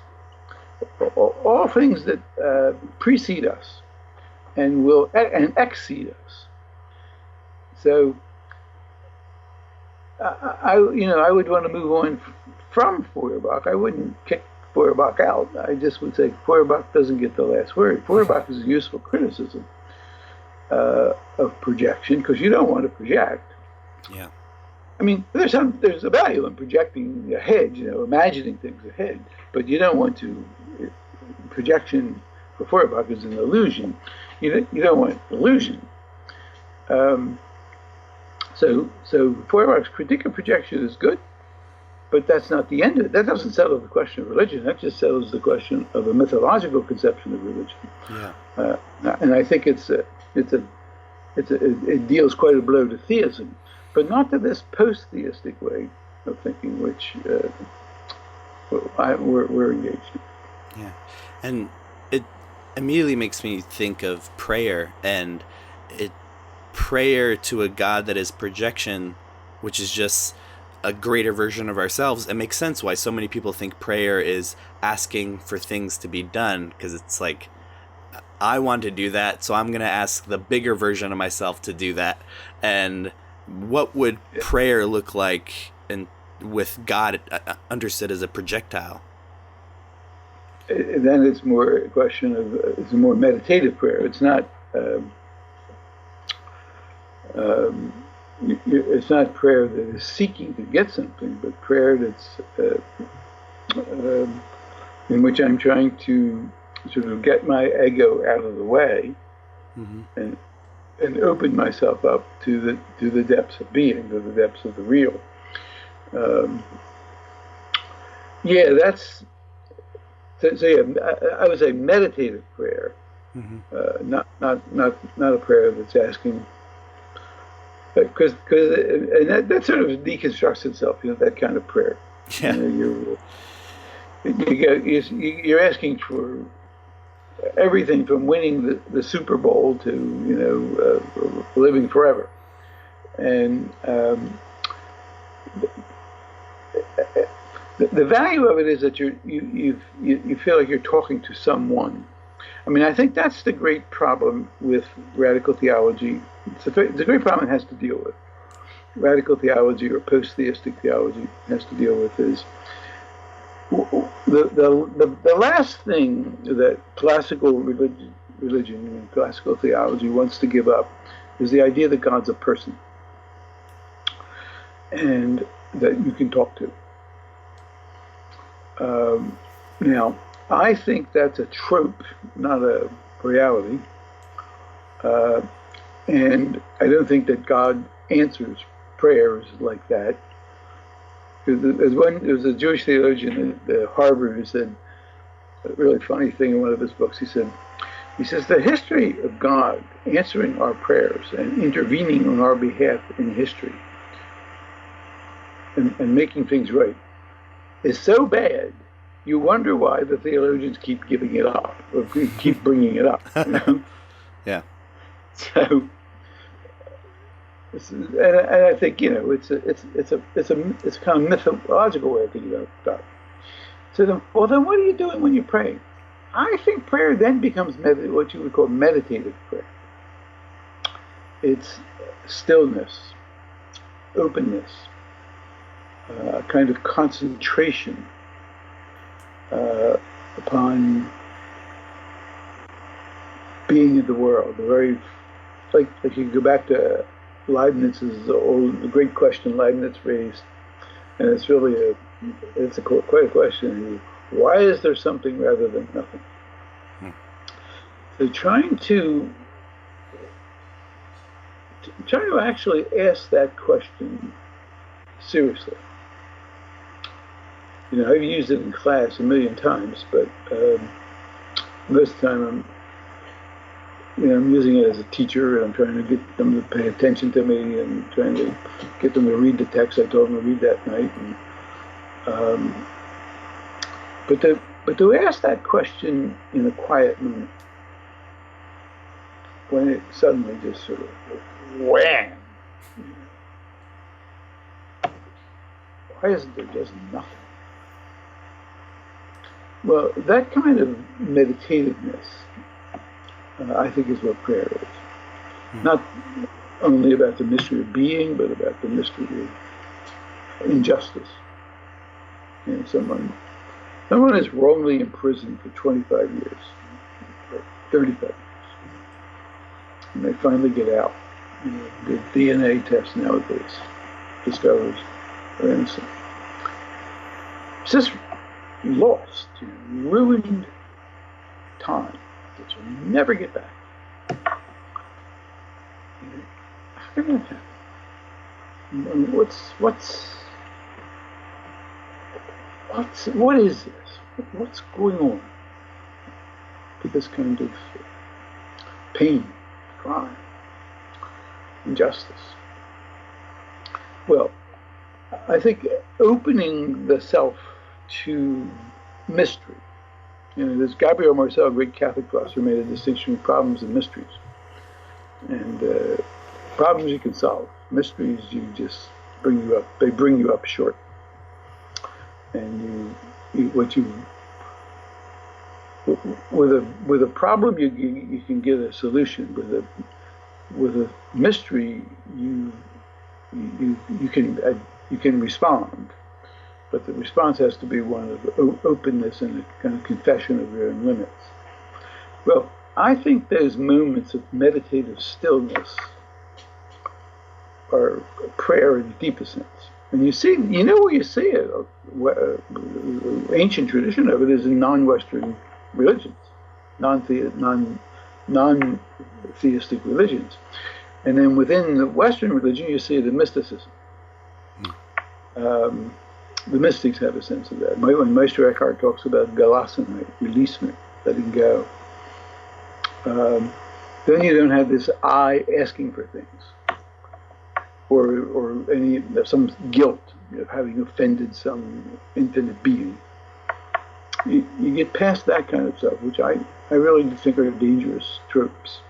all things that precede us and will and exceed us. So I would want to move on from Feuerbach. I wouldn't kick Feuerbach out. I just would say Feuerbach doesn't get the last word. Feuerbach is a useful criticism of projection, because you don't want to project. Yeah. I mean, there's a value in projecting ahead, imagining things ahead, but you don't want to. Projection for Feuerbach is an illusion. You don't want illusion. So Feuerbach's critique of projection is good, but that's not the end of it. That doesn't settle the question of religion. That just settles the question of a mythological conception of religion. Yeah. And I think it deals quite a blow to theism, but not to this post-theistic way of thinking, which we're engaged in. Yeah, and it immediately makes me think of prayer, and prayer to a God that is projection, which is just a greater version of ourselves. It makes sense why so many people think prayer is asking for things to be done, because it's like, I want to do that, so I'm going to ask the bigger version of myself to do that. And what would prayer look like with God understood as a projectile? And then it's more a question of it's a more meditative prayer. It's not it's not prayer that is seeking to get something, but prayer that's in which I'm trying to sort of get my ego out of the way, mm-hmm. and open myself up to the depths of being, to the depths of the real. That's so yeah. I would say meditative prayer, mm-hmm. Not a prayer that's asking, because and that sort of deconstructs itself. That kind of prayer. Yeah. You're asking for everything from winning the Super Bowl to living forever, and the value of it is that you feel like you're talking to someone. I mean, I think that's the great problem with radical theology. It's a great problem it has to deal with. Radical theology or post-theistic theology has to deal with is the last thing that classical religion and classical theology wants to give up is the idea that God's a person and that you can talk to. Now, I think that's a trope, not a reality. And I don't think that God answers prayers like that. There was a Jewish theologian at Harvard who said a really funny thing in one of his books. He says, the history of God answering our prayers and intervening on our behalf in history and making things right is so bad, you wonder why the theologians keep giving it up or keep bringing it up. Yeah. So, and I think it's a kind of mythological way of thinking about God. So then what are you doing when you're praying? I think prayer then becomes what you would call meditative prayer. It's stillness, openness, a kind of concentration upon being in the world. Like you go back to Leibniz's the great question Leibniz raised, and it's really quite a question. Why is there something rather than nothing? So trying to actually ask that question seriously. I've used it in class a million times, but most of the time I'm using it as a teacher, and I'm trying to get them to pay attention to me, and trying to get them to read the text I told them to read that night. And, but to ask that question in a quiet moment, when it suddenly just sort of wham. Why isn't there just nothing? Well, that kind of meditativeness, I think, is what prayer is. Mm-hmm. Not only about the mystery of being, but about the mystery of injustice. Someone is wrongly imprisoned for 25 years, or 35 years, and they finally get out. The DNA test nowadays discovers they're innocent. It's just lost, ruined time. that you'll never get back. How can that happen? What is this? What's going on with this kind of pain, crime, injustice? Well, I think opening the self to mystery. There's Gabriel Marcel, a great Catholic philosopher, made a distinction between problems and mysteries. And problems you can solve. Mysteries you just bring you up. They bring you up short. And with a problem you can get a solution. With a mystery you can respond. But the response has to be one of openness and a kind of confession of your own limits. Well, I think those moments of meditative stillness are prayer in the deepest sense. And you know where you see it, ancient tradition of it is in non-Western religions, non-theistic religions. And then within the Western religion, you see the mysticism. The mystics have a sense of that. When Meister Eckhart talks about Gelassenheit, releasement, letting go, then you don't have this I asking for things, or some guilt of having offended some infinite being. You get past that kind of stuff, which I really think are dangerous tropes,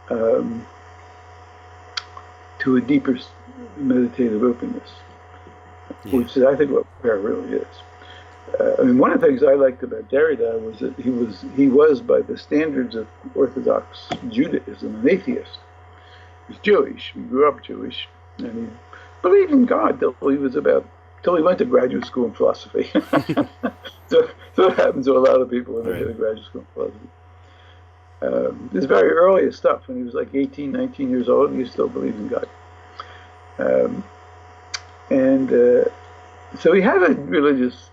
to a deeper meditative openness. Yeah. Which is, I think, what prayer really is. One of the things I liked about Derrida was that he was, by the standards of Orthodox Judaism, an atheist. He's Jewish. He grew up Jewish, and he believed in God till he went to graduate school in philosophy. so it happens to a lot of people when they go to graduate school in philosophy. His very earliest stuff, when he was like 18, 19 years old, he still believed in God. So he had a religious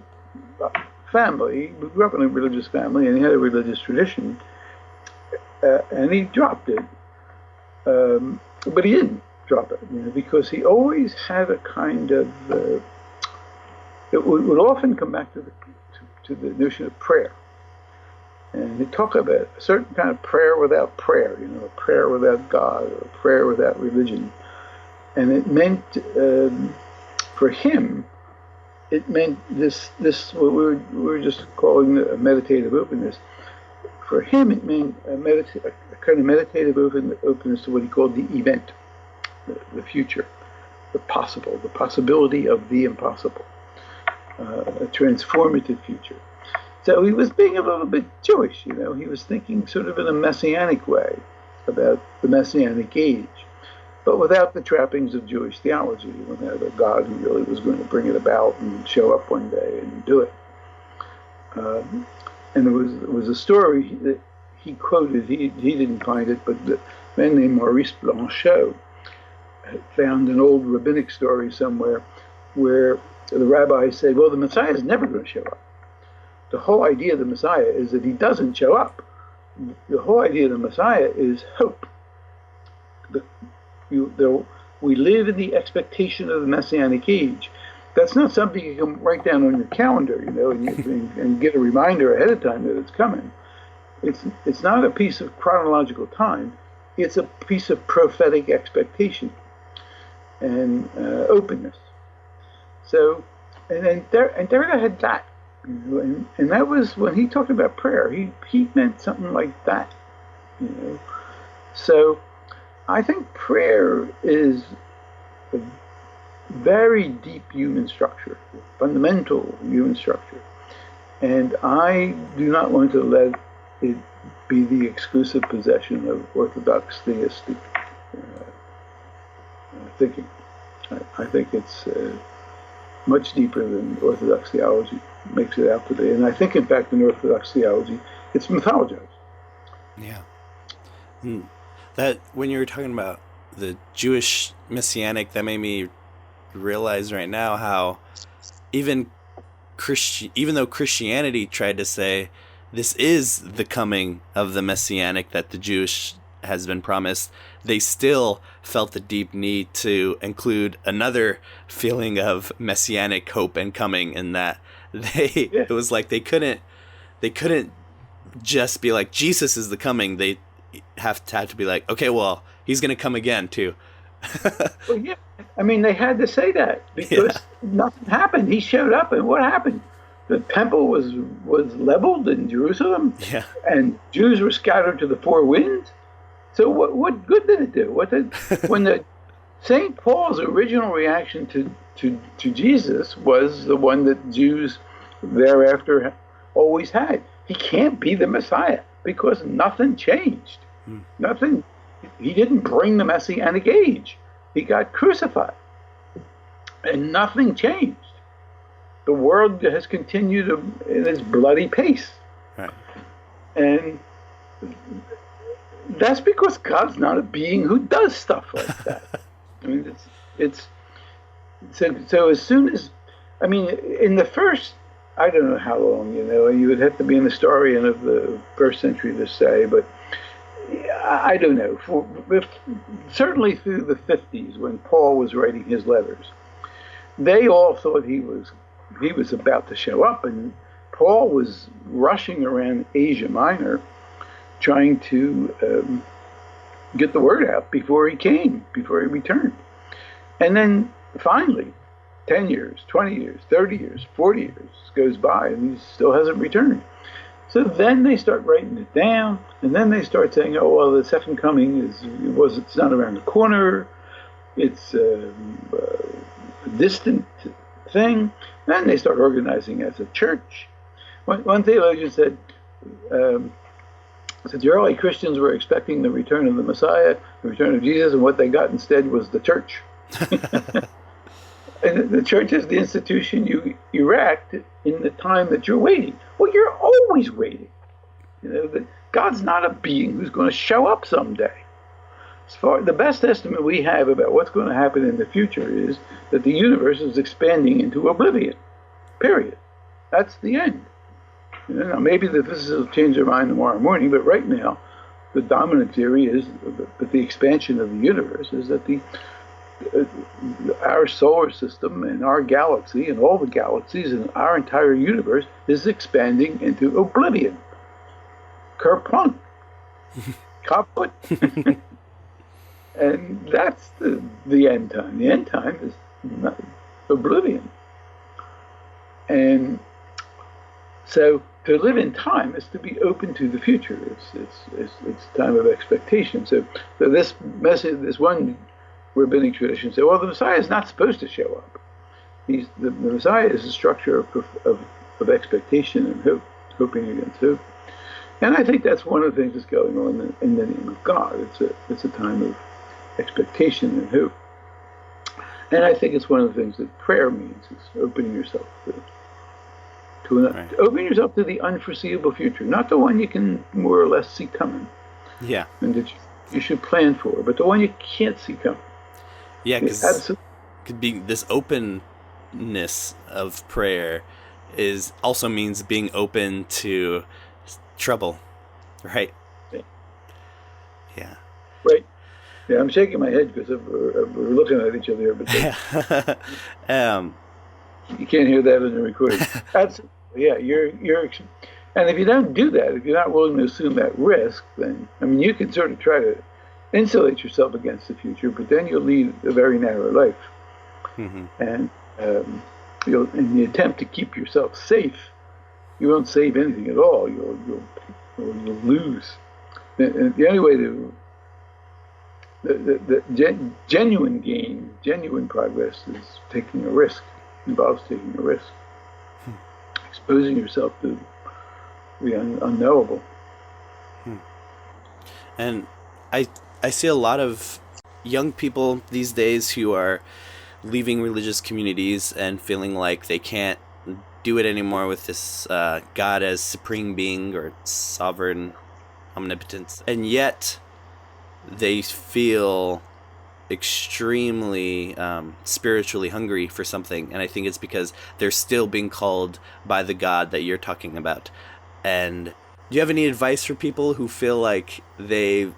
family. He grew up in a religious family, and he had a religious tradition. And he dropped it, but he didn't drop it, because he always had a kind of. It would often come back to the notion of prayer, and he talked about a certain kind of prayer without prayer, a prayer without God, or a prayer without religion, and it meant. For him, it meant this what we're just calling a meditative openness. For him, it meant a kind of meditative openness to what he called the event, the future, the possibility of the impossible, a transformative future. So he was being a little bit Jewish, He was thinking sort of in a messianic way about the messianic age. But without the trappings of Jewish theology, without a God who really was going to bring it about and show up one day and do it. And there was a story that he quoted. He didn't find it, but a man named Maurice Blanchot found an old rabbinic story somewhere where the rabbi said, well, the Messiah is never going to show up. The whole idea of the Messiah is that he doesn't show up. The whole idea of the Messiah is hope. We live in the expectation of the Messianic age. That's not something you can write down on your calendar, and get a reminder ahead of time that it's coming. It's not a piece of chronological time. It's a piece of prophetic expectation and openness. So, and Derrida had that, and that was when he talked about prayer. He meant something like that, So, I think prayer is a very deep human structure, fundamental human structure, and I do not want to let it be the exclusive possession of Orthodox theistic thinking. I think it's much deeper than Orthodox theology makes it out to be, and I think, in fact, in Orthodox theology, it's mythologized. Yeah. That, when you were talking about the Jewish messianic, that made me realize right now how even though Christianity tried to say this is the coming of the Messianic that the Jewish has been promised, they still felt the deep need to include another feeling of Messianic hope and coming, in that it was like they couldn't just be like, Jesus is the coming. They have to be like, okay, well, he's going to come again too. Well, yeah. I mean, they had to say that because nothing happened. He showed up, and what happened? The temple was leveled in Jerusalem, and Jews were scattered to the four winds. So what good did it do? When the St. Paul's original reaction to Jesus was the one that Jews thereafter always had. He can't be the Messiah because nothing changed. Nothing. He didn't bring the Messianic age. He got crucified, and nothing changed. The world has continued in its bloody pace, right. And that's because God's not a being who does stuff like that. I mean, it's so as soon as, I mean, in the first, I don't know how long, you would have to be an historian of the first century to say, but I don't know. Certainly through the 50s, when Paul was writing his letters, they all thought he was about to show up, and Paul was rushing around Asia Minor, trying to get the word out before he returned. And then finally, 10 years, 20 years, 30 years, 40 years goes by, and he still hasn't returned. So then they start writing it down, and then they start saying, oh, well, the second coming it's not around the corner, it's a distant thing. Then they start organizing as a church. One theologian said the early Christians were expecting the return of the Messiah, the return of Jesus, and what they got instead was the church. And the church is the institution you erect in the time that you're waiting. Well, you're always waiting. God's not a being who's going to show up someday. The best estimate we have about what's going to happen in the future is that the universe is expanding into oblivion. Period. That's the end. Now, maybe the physicists will change their mind tomorrow morning, but right now, the dominant theory is that the expansion of the universe is that our solar system and our galaxy and all the galaxies and our entire universe is expanding into oblivion. Kerplunk. Kaput. And that's the end time. The end time is oblivion. And so to live in time is to be open to the future. It's time of expectation. So this message, this one rabbinic tradition said, well, the Messiah is not supposed to show up. The Messiah is a structure of expectation and hope, hoping against hope. And I think that's one of the things that's going on in the name of God. It's a time of expectation and hope. And I think it's one of the things that prayer means, is opening yourself opening yourself to the unforeseeable future, not the one you can more or less see coming. Yeah. And that you should plan for, but the one you can't see coming. Yeah, because could be this openness of prayer also means being open to trouble, right? Yeah. Right. Yeah, I'm shaking my head because we're looking at each other here, but you can't hear that in the recording. You're and if you don't do that, if you're not willing to assume that risk, then you can sort of try to insulate yourself against the future, but then you'll lead a very narrow life. Mm-hmm. And in the attempt to keep yourself safe, you won't save anything at all. You'll lose. And the only way to genuine gain, genuine progress is taking a risk. Involves taking a risk, exposing yourself to the unknowable. And I see a lot of young people these days who are leaving religious communities and feeling like they can't do it anymore with this God as supreme being or sovereign omnipotence, and yet they feel extremely spiritually hungry for something. And I think it's because they're still being called by the God that you're talking about. And do you have any advice for people who feel like they're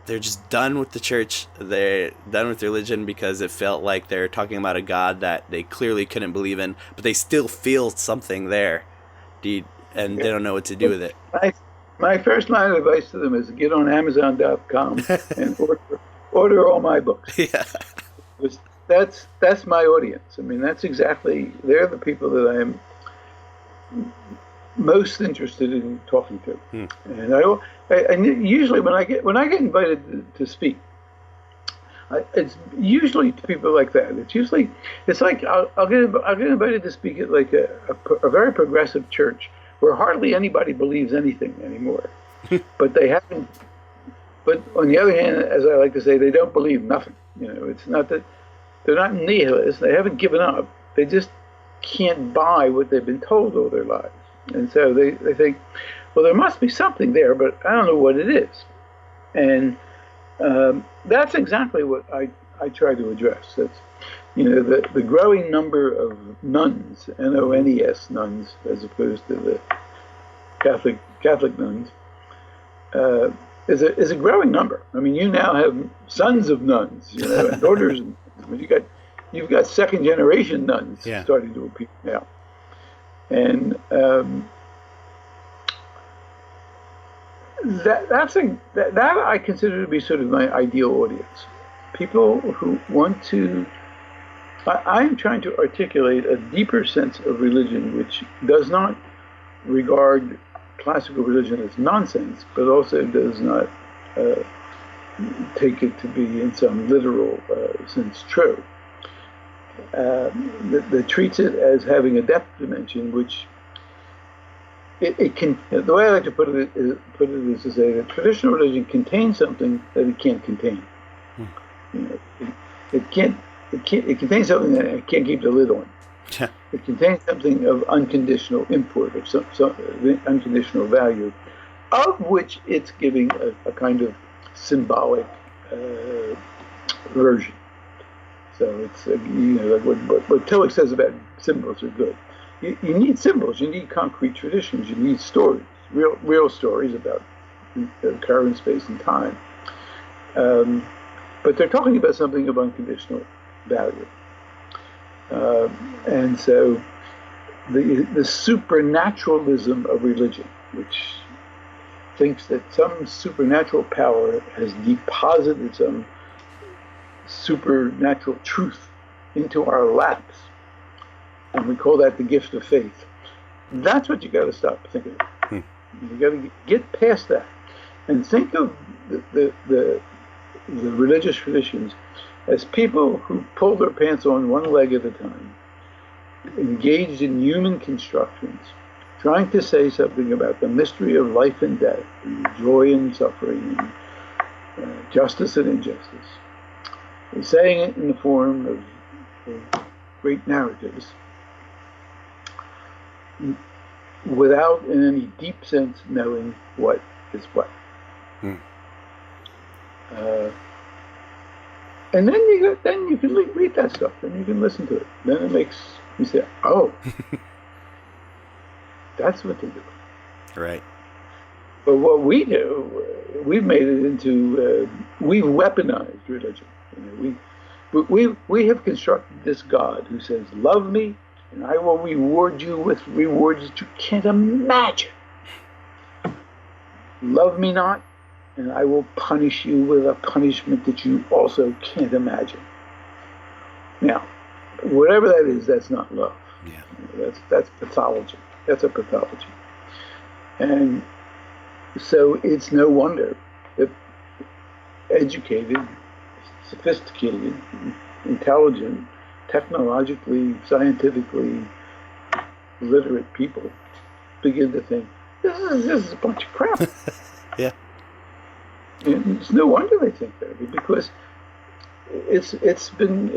just done with the church, they're done with religion because it felt like they're talking about a God that they clearly couldn't believe in, but they still feel something there, and they don't know what to do with it? My first line of advice to them is get on Amazon.com and order all my books. Yeah. That's my audience. I mean, they're the people that I am most interested in talking to. And I usually when I get invited to speak, it's usually to people like that. It's like I'll get invited to speak at like a very progressive church where hardly anybody believes anything anymore. But they haven't. But on the other hand, as I like to say, they don't believe nothing. It's not that they're not nihilists. They haven't given up. They just can't buy what they've been told all their lives. And so they think, well, there must be something there, but I don't know what it is. And that's exactly what I try to address. That's, the growing number of nuns, N-O-N-E-S nuns, as opposed to the Catholic nuns, is a growing number. I mean, you now have sons of nuns, and daughters. I mean, you've got second generation nuns starting to appear now. And that I consider to be sort of my ideal audience. People who want to. I'm trying to articulate a deeper sense of religion, which does not regard classical religion as nonsense, but also does not take it to be in some literal sense true. That treats it as having a depth dimension, which it can. The way I like to put it is to say that traditional religion contains something that it can't contain. It contains something that it can't keep the lid on. It contains something of unconditional import, of some unconditional value, of which it's giving a kind of symbolic version. So it's like what Tillich says about symbols are good. You need symbols. You need concrete traditions. You need stories, real stories about current space and time. But they're talking about something of unconditional value. And so the supernaturalism of religion, which thinks that some supernatural power has deposited some supernatural truth into our laps, and we call that the gift of faith. That's what you got to stop thinking of. You got to get past that and think of the religious traditions as people who pull their pants on one leg at a time, engaged in human constructions, trying to say something about the mystery of life and death, and joy and suffering, and justice and injustice. They're saying it in the form of great narratives, without, in any deep sense, knowing what is what. And then you can read that stuff, and you can listen to it. Then it makes you say, "Oh, that's what they do." Right. But what we do, we've made it into we've weaponized religion. We have constructed this God who says, "Love me, and I will reward you with rewards that you can't imagine. Love me not, and I will punish you with a punishment that you also can't imagine." Now, whatever that is, that's not love. Yeah. That's pathology. That's a pathology. And so it's no wonder that educated, sophisticated, intelligent, technologically, scientifically literate people begin to think, this is a bunch of crap. Yeah. And it's no wonder they think that, because it's been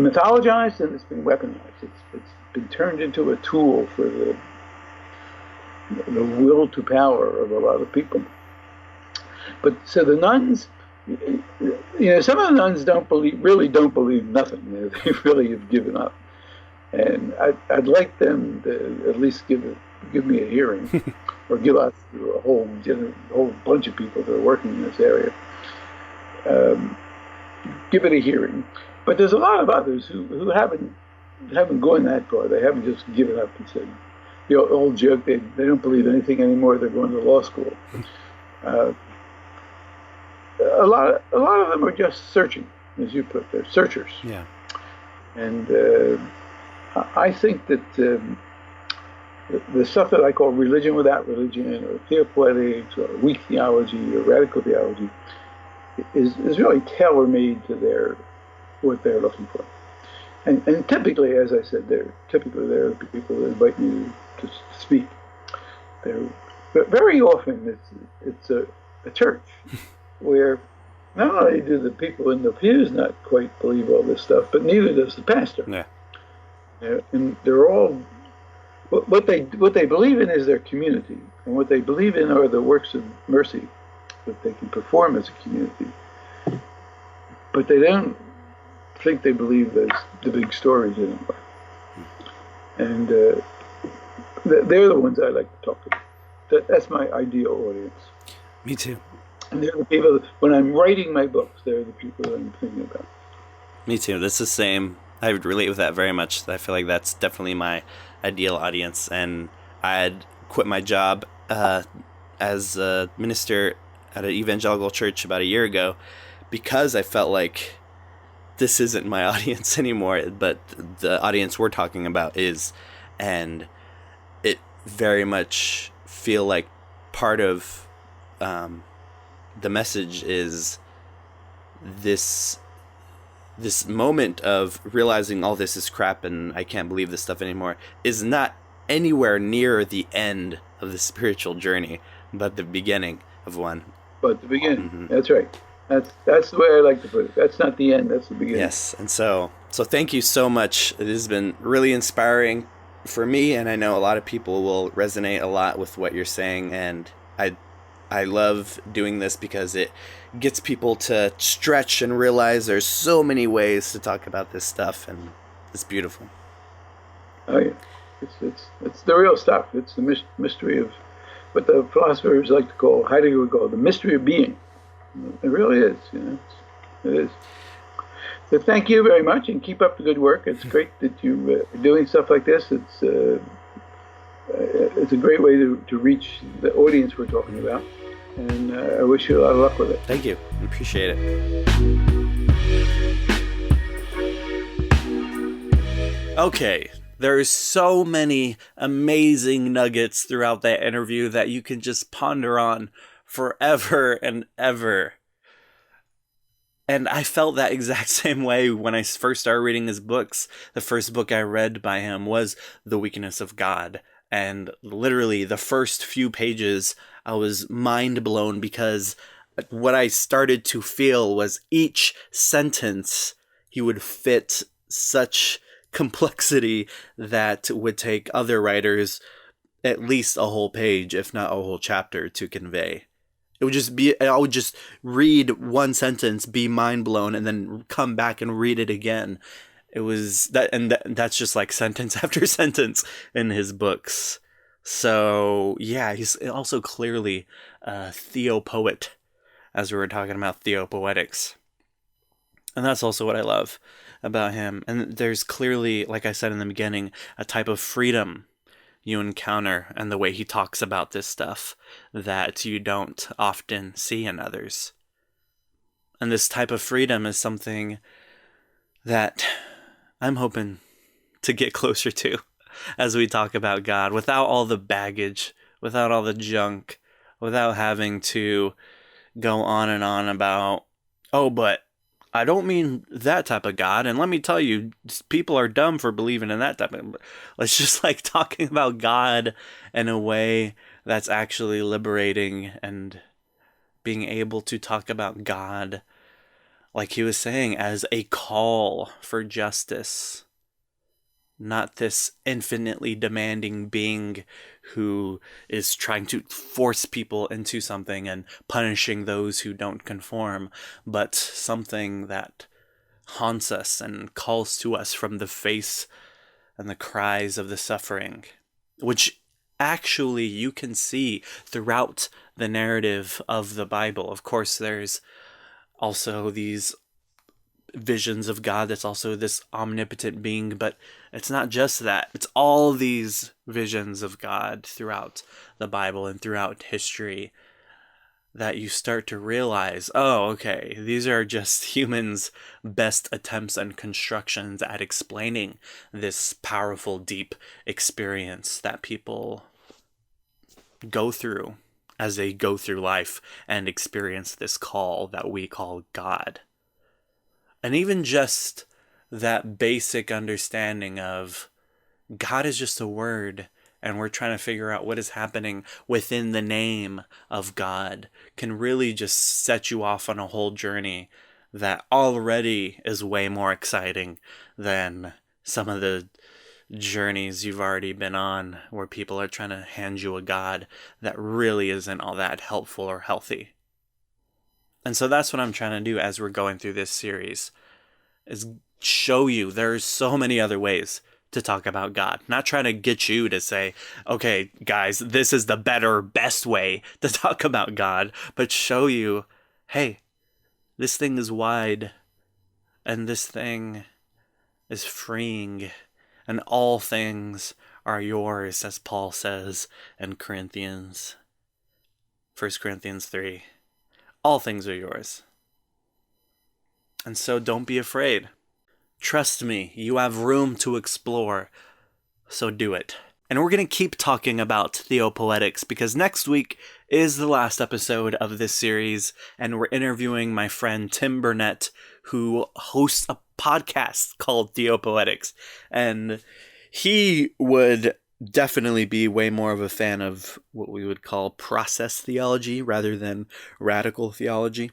mythologized and it's been weaponized. It's been turned into a tool for the will to power of a lot of people. But so the nuns, some of the nuns really don't believe nothing. They really have given up. And I'd like them to at least give me a hearing, or give us a whole bunch of people that are working in this area, um, give it a hearing. But there's a lot of others who haven't gone that far. They haven't just given up and said, the old joke, they don't believe anything anymore. They're going to law school. Uh, a lot of them are just searching, as you put. They're searchers. Yeah. And I think that the stuff that I call religion without religion, or theopoetics, or weak theology, or radical theology, is really tailor-made to what they're looking for. And typically, as I said, they're the people that invite me to speak. But very often it's a church where not only do the people in the pews not quite believe all this stuff, but neither does the pastor. Yeah. And they're all what they believe in is their community, and what they believe in are the works of mercy that they can perform as a community. But they don't think they believe the big stories anymore. And they're the ones I like to talk to. That's my ideal audience. Me too. And they're the people, when I'm writing my books, they're the people that I'm thinking about. Me too. That's the same. I would relate with that very much. I feel like that's definitely my ideal audience. And I had quit my job as a minister at an evangelical church about a year ago because I felt like this isn't my audience anymore, but the audience we're talking about is. And it very much feel like part of the message is this moment of realizing all this is crap and I can't believe this stuff anymore is not anywhere near the end of the spiritual journey, but the beginning of one. But the beginning, mm-hmm. That's right. That's the way I like to put it. That's not the end, that's the beginning. Yes, and so thank you so much. It has been really inspiring for me, and I know a lot of people will resonate a lot with what you're saying, and I love doing this because it gets people to stretch and realize there's so many ways to talk about this stuff, and it's beautiful. Oh yeah, it's the real stuff. It's the mystery of what the philosophers like to call, Heidegger would call, the mystery of being. It really is, it is. So thank you very much, and keep up the good work. It's great that you are doing stuff like this. It's a great way to reach the audience we're talking about, and I wish you a lot of luck with it. Thank you. I appreciate it. Okay, there's so many amazing nuggets throughout that interview that you can just ponder on forever and ever. And I felt that exact same way when I first started reading his books. The first book I read by him was The Weakness of God. And literally the first few pages, I was mind blown because what I started to feel was each sentence, he would fit such complexity that would take other writers at least a whole page, if not a whole chapter, to convey. It would just be, I would just read one sentence, be mind blown, and then come back and read it again. It was that, and that's just like sentence after sentence in his books. So yeah, he's also clearly a theopoet, as we were talking about theopoetics. And that's also what I love about him. And there's clearly, like I said in the beginning, a type of freedom you encounter and the way he talks about this stuff that you don't often see in others. And this type of freedom is something that I'm hoping to get closer to as we talk about God, without all the baggage, without all the junk, without having to go on and on about, oh, but I don't mean that type of God, and let me tell you, people are dumb for believing in that type of... Let's just like talking about God in a way that's actually liberating, and being able to talk about God, like he was saying, as a call for justice. Not this infinitely demanding being who is trying to force people into something and punishing those who don't conform, but something that haunts us and calls to us from the face and the cries of the suffering, which actually you can see throughout the narrative of the Bible. Of course, there's also these visions of God that's also this omnipotent being, but it's not just that. It's all these visions of God throughout the Bible and throughout history that you start to realize, oh, okay, these are just humans' best attempts and constructions at explaining this powerful, deep experience that people go through as they go through life and experience this call that we call God. And even just that basic understanding of God is just a word, and we're trying to figure out what is happening within the name of God can really just set you off on a whole journey that already is way more exciting than some of the journeys you've already been on where people are trying to hand you a God that really isn't all that helpful or healthy. And so that's what I'm trying to do as we're going through this series, is show you there's so many other ways to talk about God. Not trying to get you to say, okay, guys, this is the better, best way to talk about God, but show you, hey, this thing is wide, and this thing is freeing, and all things are yours, as Paul says in 1 Corinthians 3. All things are yours. And so don't be afraid. Trust me, you have room to explore, so do it. And we're going to keep talking about theopoetics because next week is the last episode of this series, and we're interviewing my friend Tim Burnett, who hosts a podcast called Theopoetics, and he would definitely be way more of a fan of what we would call process theology rather than radical theology,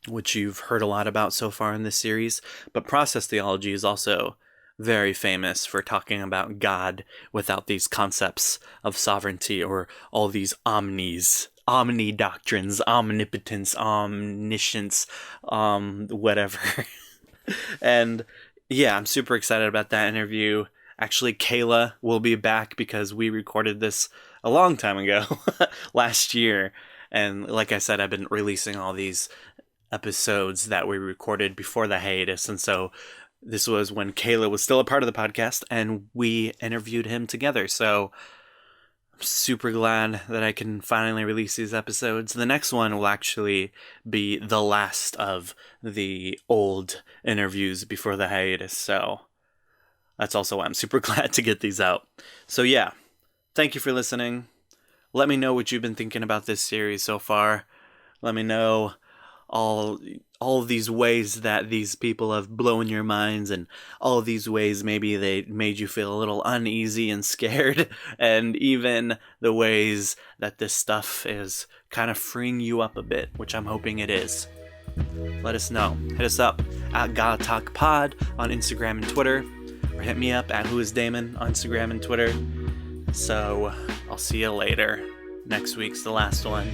which you've heard a lot about so far in this series. But process theology is also very famous for talking about God without these concepts of sovereignty or all these omni doctrines, omnipotence, omniscience, whatever. And yeah, I'm super excited about that interview. Actually, Kayla will be back because we recorded this a long time ago, last year. And like I said, I've been releasing all these episodes that we recorded before the hiatus, and so this was when Kayla was still a part of the podcast and we interviewed him together. So I'm super glad that I can finally release these episodes. The next one will actually be the last of the old interviews before the hiatus, so that's also why I'm super glad to get these out. So yeah, thank you for listening. Let me know what you've been thinking about this series so far. Let me know all of these ways that these people have blown your minds, and all of these ways maybe they made you feel a little uneasy and scared, and even the ways that this stuff is kind of freeing you up a bit, which I'm hoping it is. Let us know. Hit us up at Gotta Talk Pod on Instagram and Twitter, or hit me up at whoisdamon on Instagram and Twitter. So I'll see you later. Next week's the last one,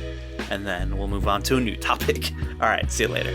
and then we'll move on to a new topic. All right, see you later.